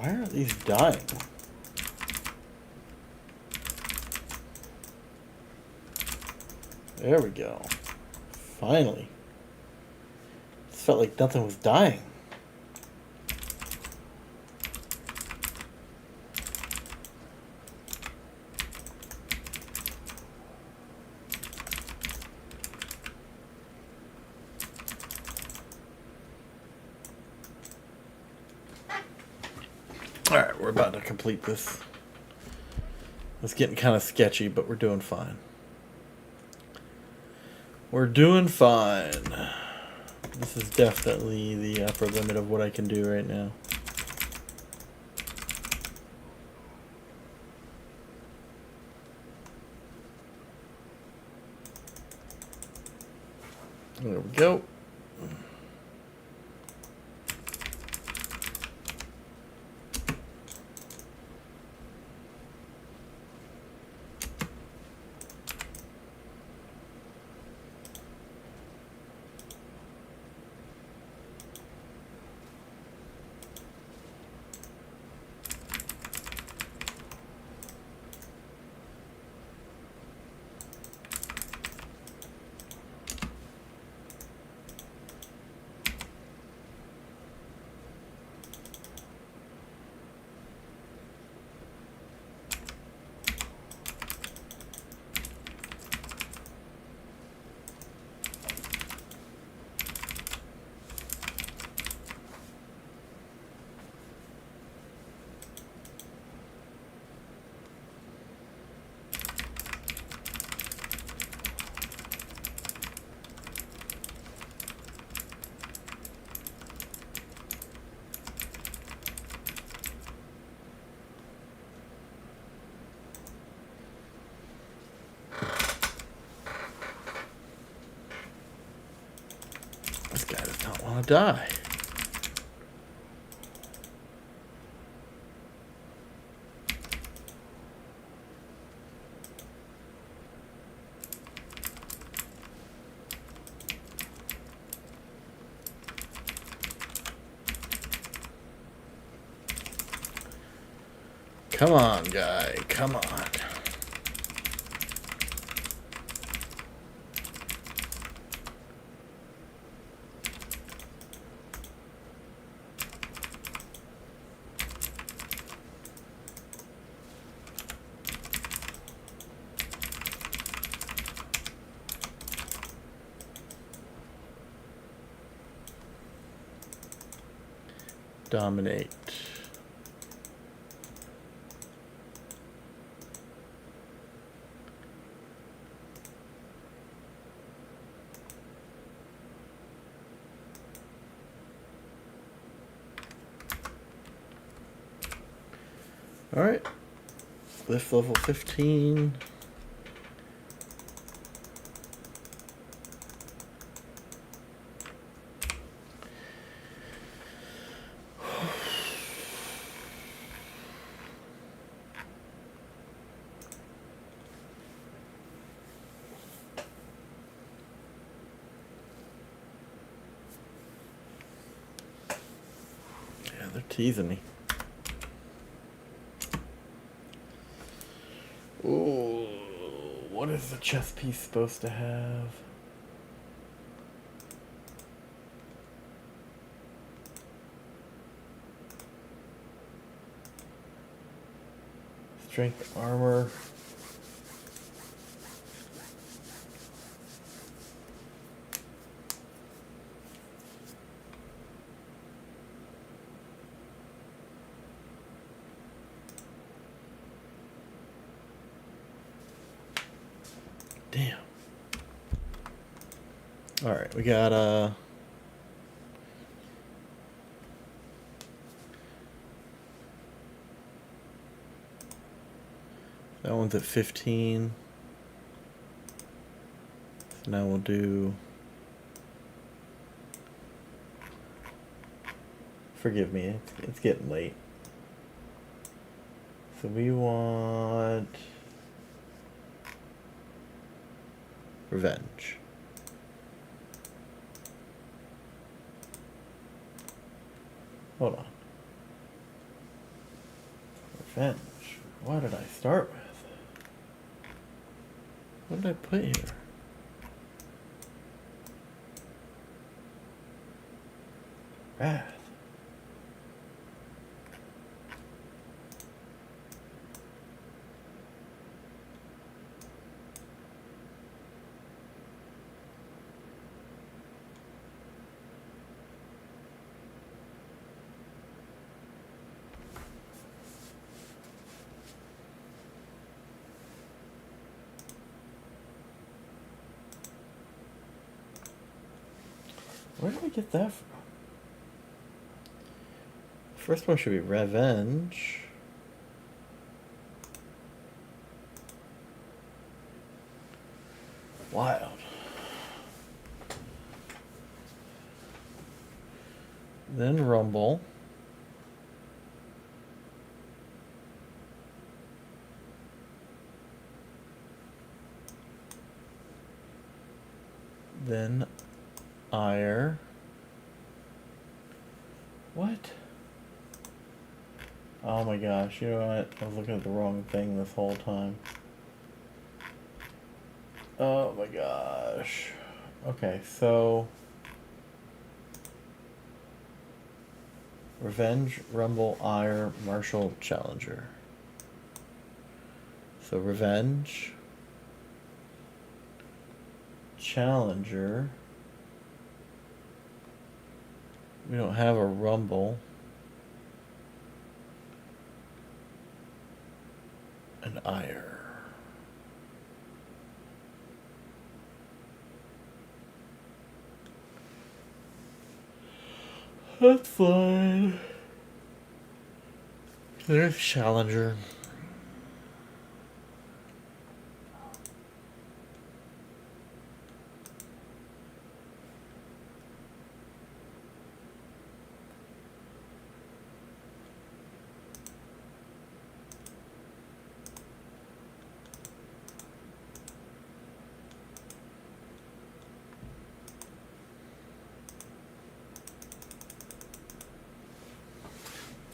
Why aren't these dying? There we go. Finally. It felt like nothing was dying. Alright, we're about to complete this. It's getting kind of sketchy, but we're doing fine. We're doing fine. This is definitely the upper limit of what I can do right now. There we go. This guy does not want to die. Come on, guy. Come on. Dominate. All right. Lift level 15. Yeah, they're teasing me. Ooh, what is the chess piece supposed to have? Strength, armor. Damn. All right, we got that one's at 15. So now we'll do. Forgive me, it's getting late. So we want revenge. Hold on. Revenge. What did I start with? What did I put here? Wrath. Where did I get that from? First one should be revenge. Wild. Then rumble. Then ire. What? Oh my gosh, you know what? I was looking at the wrong thing this whole time. Oh my gosh. Okay, so revenge, rumble, ire, martial, challenger. So revenge, challenger. We don't have a rumble. And ire. That's fine. There's challenger.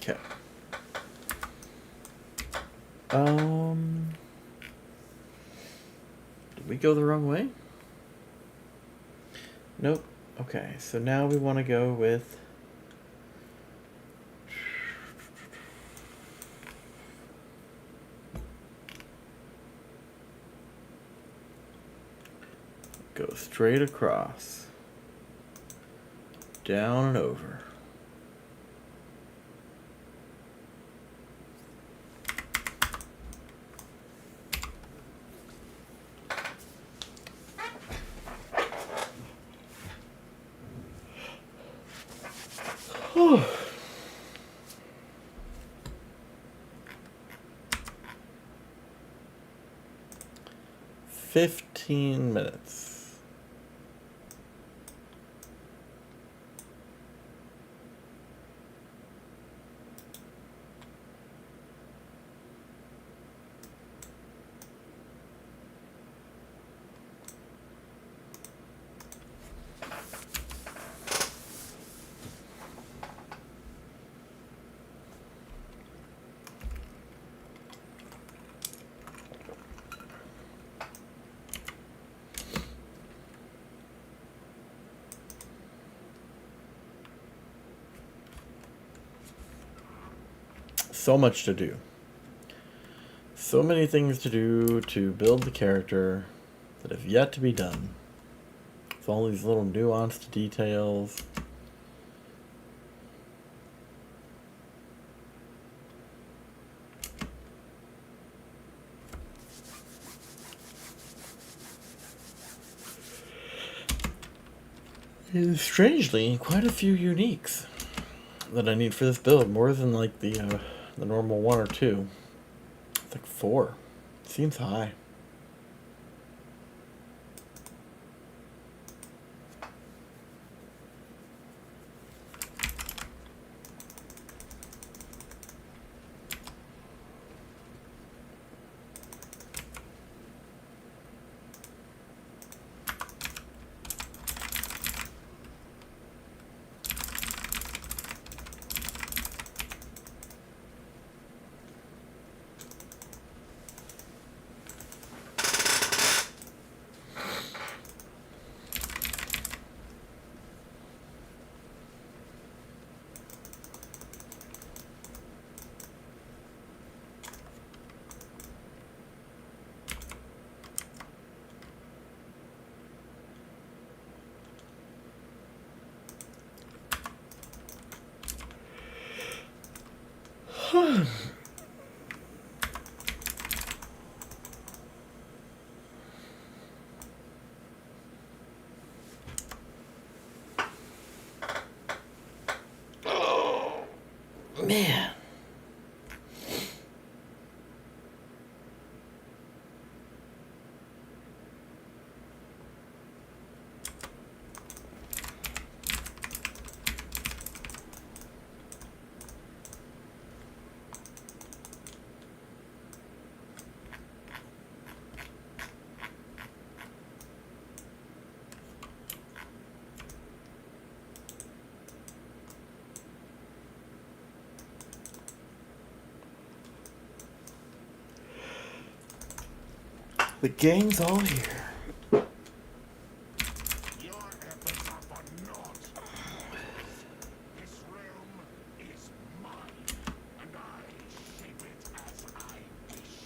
Okay. Did we go the wrong way? Nope. Okay, so now we want to go with go straight across, down and over. Whew. 15 minutes. So much to do. So many things to do to build the character that have yet to be done. With all these little nuanced details. And strangely, quite a few uniques that I need for this build, more than like the normal 1 or 2. It's like 4. Seems high. Man. The gang's all here. Your efforts are for naught. This realm is mine, and I shape it as I wish.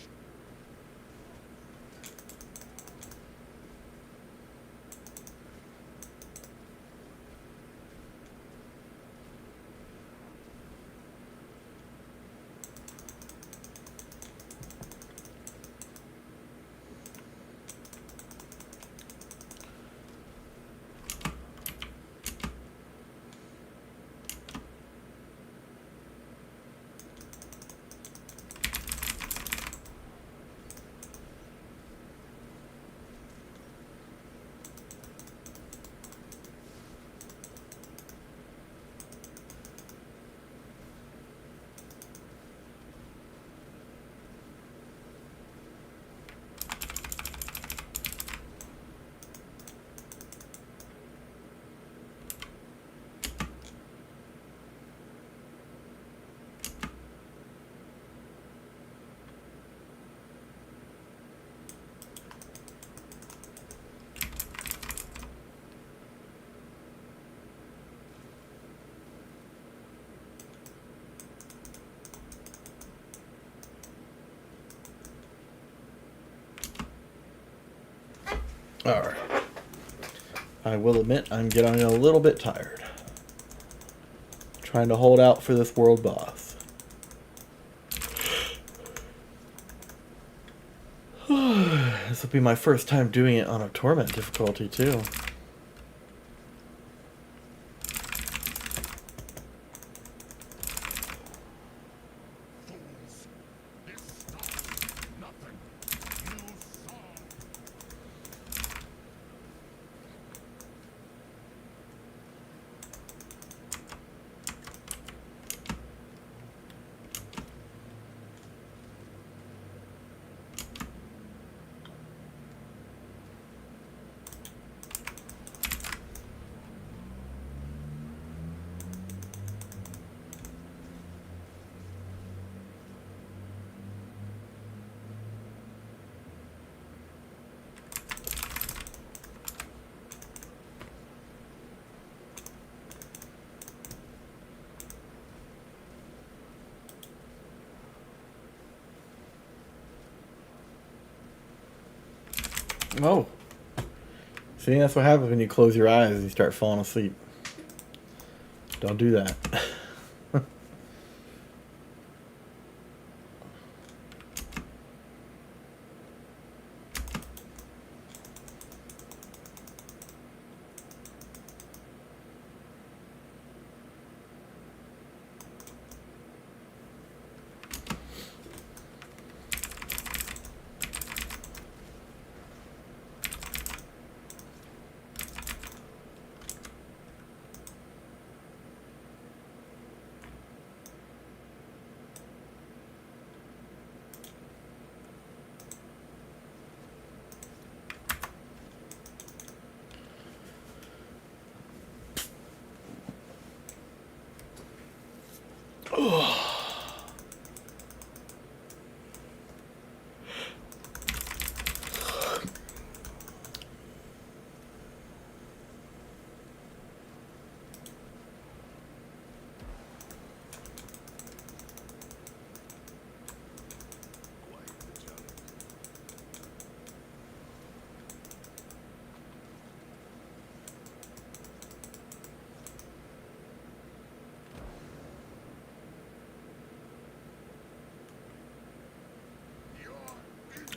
Alright. I will admit I'm getting a little bit tired. Trying to hold out for this world boss. This will be my first time doing it on a torment difficulty too. Fools, this starts nothing. You saw. Oh. See, that's what happens when you close your eyes and you start falling asleep. Don't do that.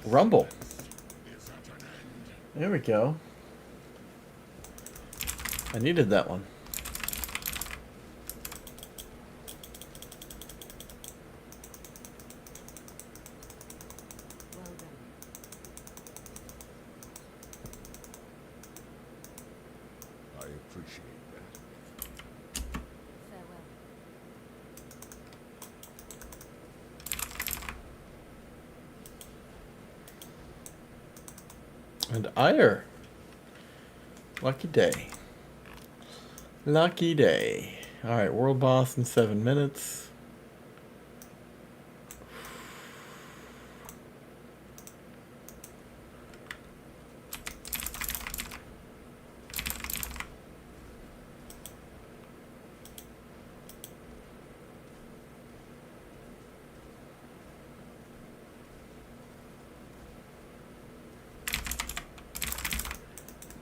Rumble. Is at an end. There we go. I needed that one. Well done. I appreciate that. Farewell. And ire. Lucky day. Lucky day. Alright, world boss in 7 minutes.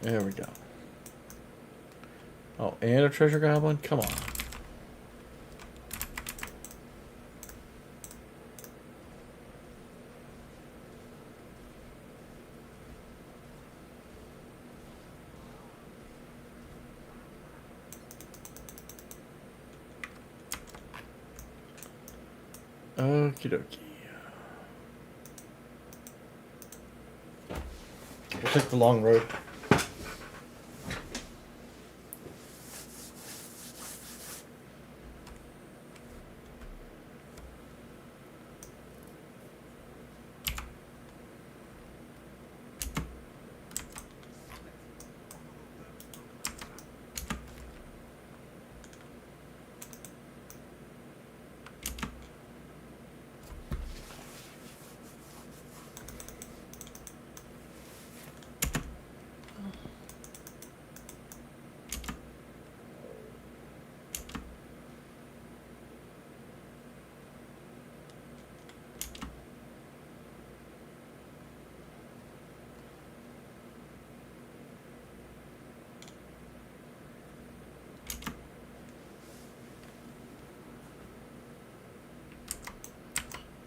There we go. Oh, and a treasure goblin? Come on. Okie dokie. We'll take the long road.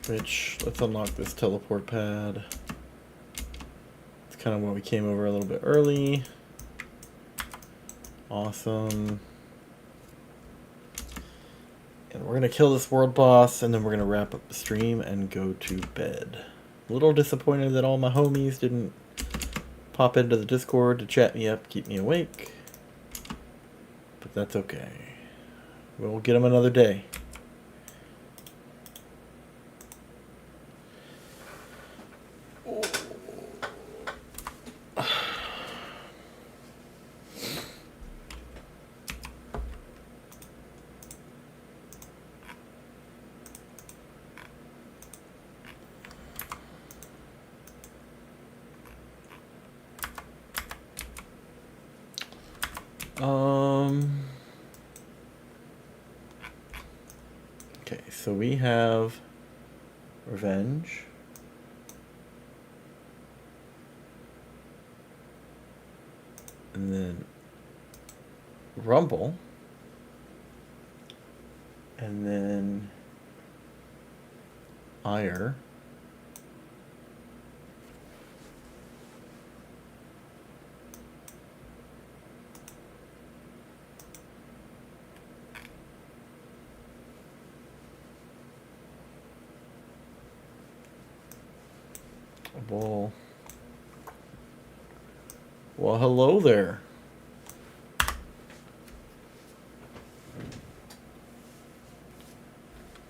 Which, let's unlock this teleport pad. It's kind of when we came over a little bit early. Awesome. And we're going to kill this world boss, and then we're going to wrap up the stream and go to bed. A little disappointed that all my homies didn't pop into the Discord to chat me up, keep me awake. But that's okay. We'll get them another day. Okay, so we have Revenge. And then rumble. And then ire. Well, hello there.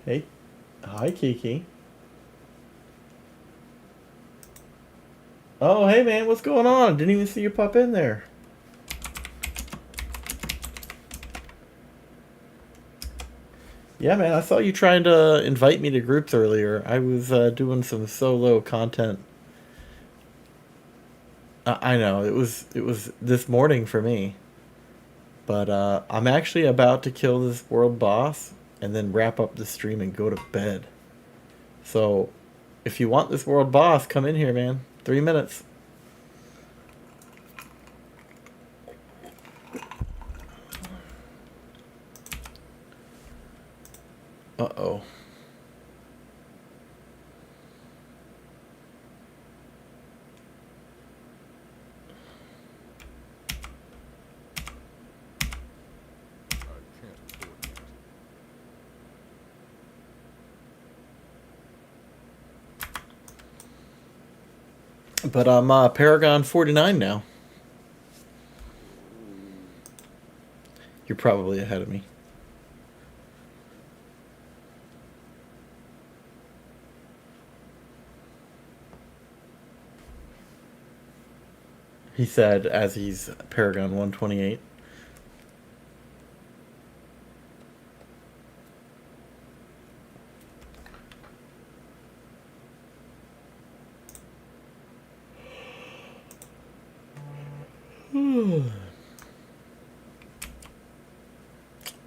Hey, hi Kiki. Oh, hey man, what's going on? Didn't even see you pop in there. Yeah, man, I saw you trying to invite me to groups earlier. I was doing some solo content. I know it was this morning for me, but I'm actually about to kill this world boss and then wrap up the stream and go to bed. So, if you want this world boss, come in here, man. 3 minutes. Uh-oh. I can't afford that. But I'm Paragon 49 now. You're probably ahead of me. He said as he's Paragon 128.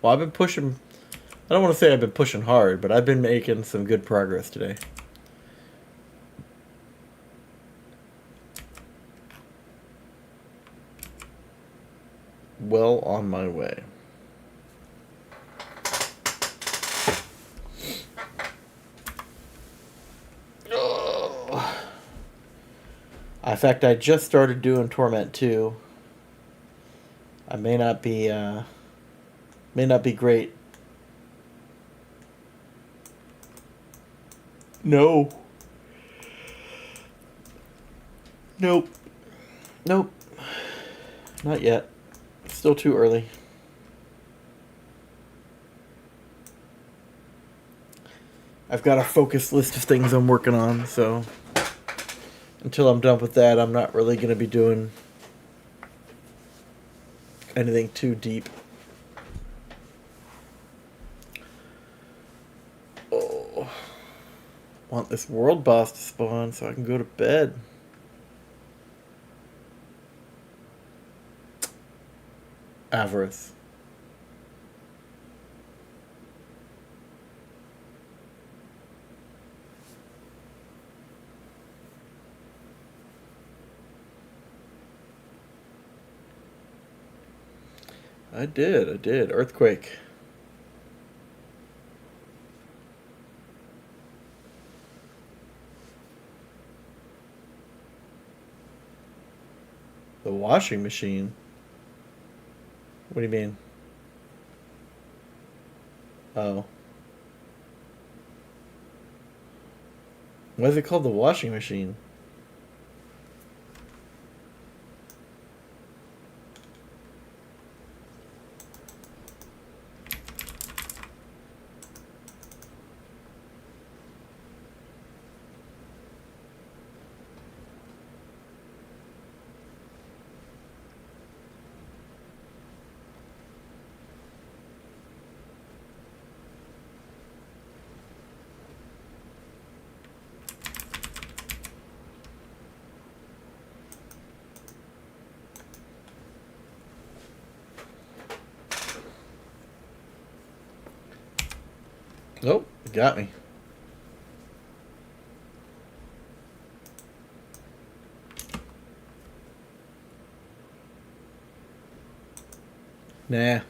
Well, I've been pushing... I don't want to say I've been pushing hard, but I've been making some good progress today. Well on my way. Oh. In fact, I just started doing Torment 2. I may not be great. No. Nope. Nope. Not yet. Still too early. I've got a focused list of things I'm working on, so until I'm done with that, I'm not really going to be doing anything too deep. Oh. Want this world boss to spawn so I can go to bed. Avarice. I did. Earthquake. The washing machine? What do you mean? Oh. Why is it called the washing machine? Nope, it got me. Nah.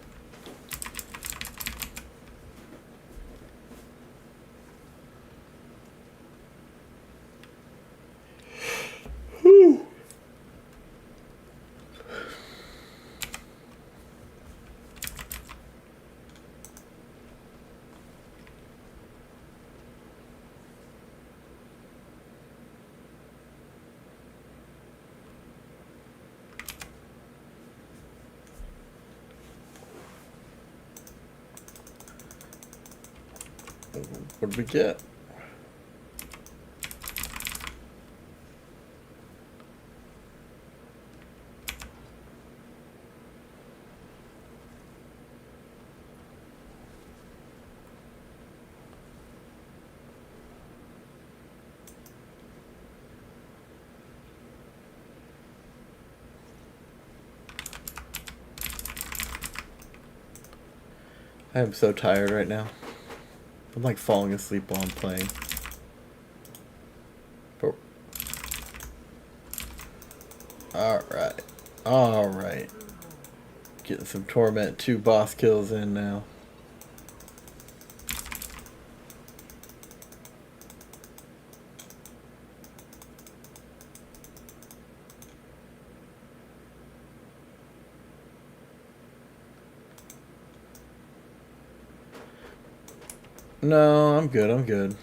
What did we get? I am so tired right now. I'm like falling asleep while I'm playing. But alright. Alright. Getting some Torment 2 boss kills in now. No, I'm good, I'm good.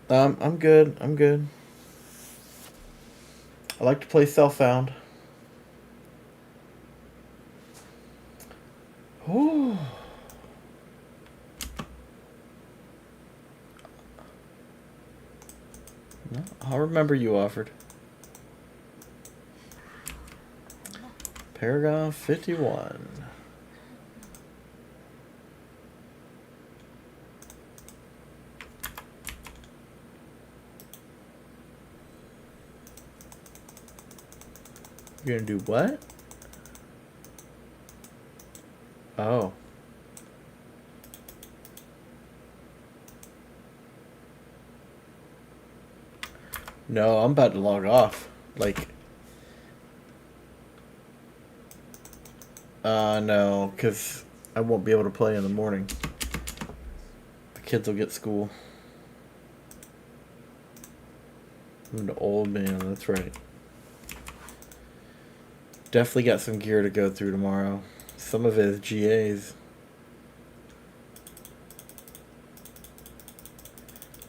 I'm good, I'm good. I like to play Self-Found. Ooh. No, I'll remember you offered. Paragraph 51. You're gonna do what? Oh. No, I'm about to log off. Like, no, because I won't be able to play in the morning. The kids will get school. I'm an old man, that's right. Definitely got some gear to go through tomorrow. Some of it is GAs.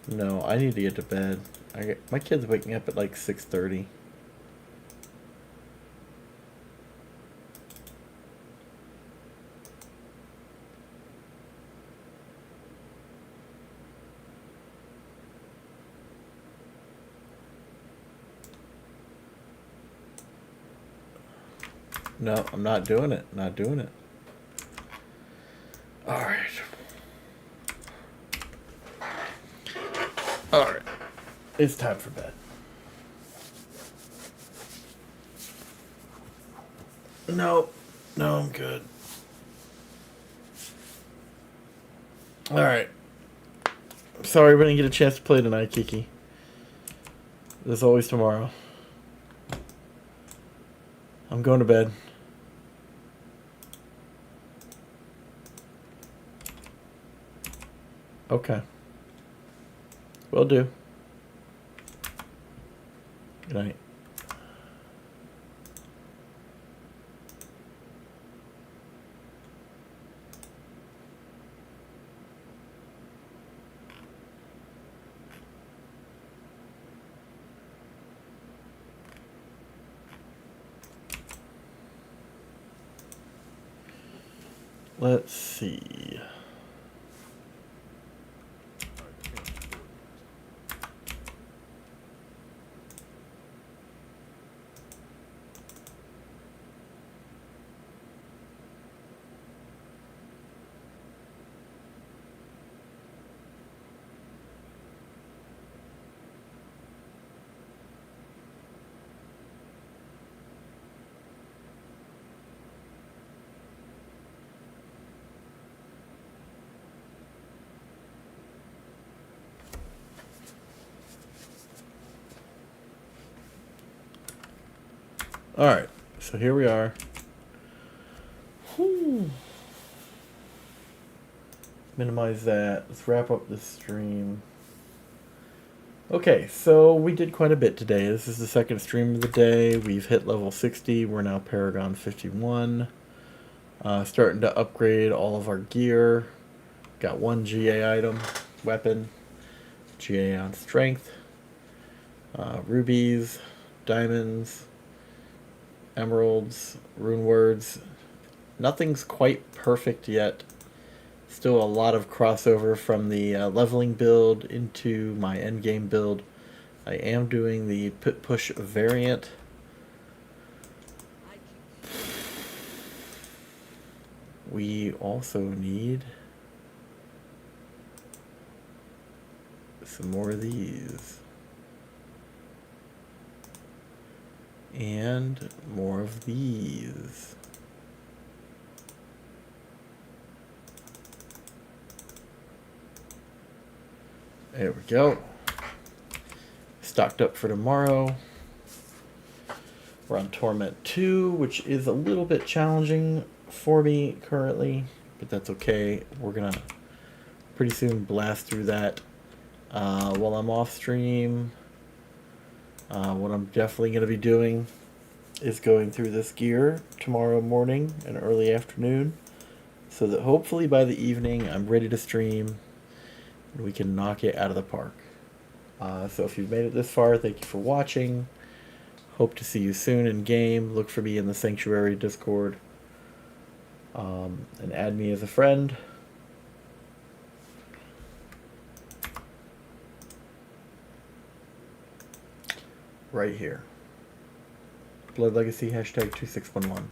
No, I need to get to bed. My kid's waking up at like 6:30. No, I'm not doing it. Not doing it. Alright. Alright. It's time for bed. No. No, I'm good. Alright. Sorry we didn't get a chance to play tonight, Kiki. There's always tomorrow. I'm going to bed. Okay. Will do. Good night. Let's see. Alright, so here we are. Whew. Minimize that. Let's wrap up this stream. Okay, so we did quite a bit today. This is the second stream of the day. We've hit level 60. We're now Paragon 51. Starting to upgrade all of our gear. Got one GA item, weapon, GA on strength, rubies, diamonds, emeralds, rune words. Nothing's quite perfect yet. Still a lot of crossover from the leveling build into my endgame build. I am doing the pit push variant. We also need some more of these. And more of these. There we go. Stocked up for tomorrow. We're on Torment 2, which is a little bit challenging for me currently, but that's okay. We're gonna pretty soon blast through that while I'm off stream. What I'm definitely going to be doing is going through this gear tomorrow morning and early afternoon, so that hopefully by the evening I'm ready to stream and we can knock it out of the park. So if you've made it this far, thank you for watching. Hope to see you soon in game. Look for me in the Sanctuary Discord, and add me as a friend. Right here. Blood Legacy #2611.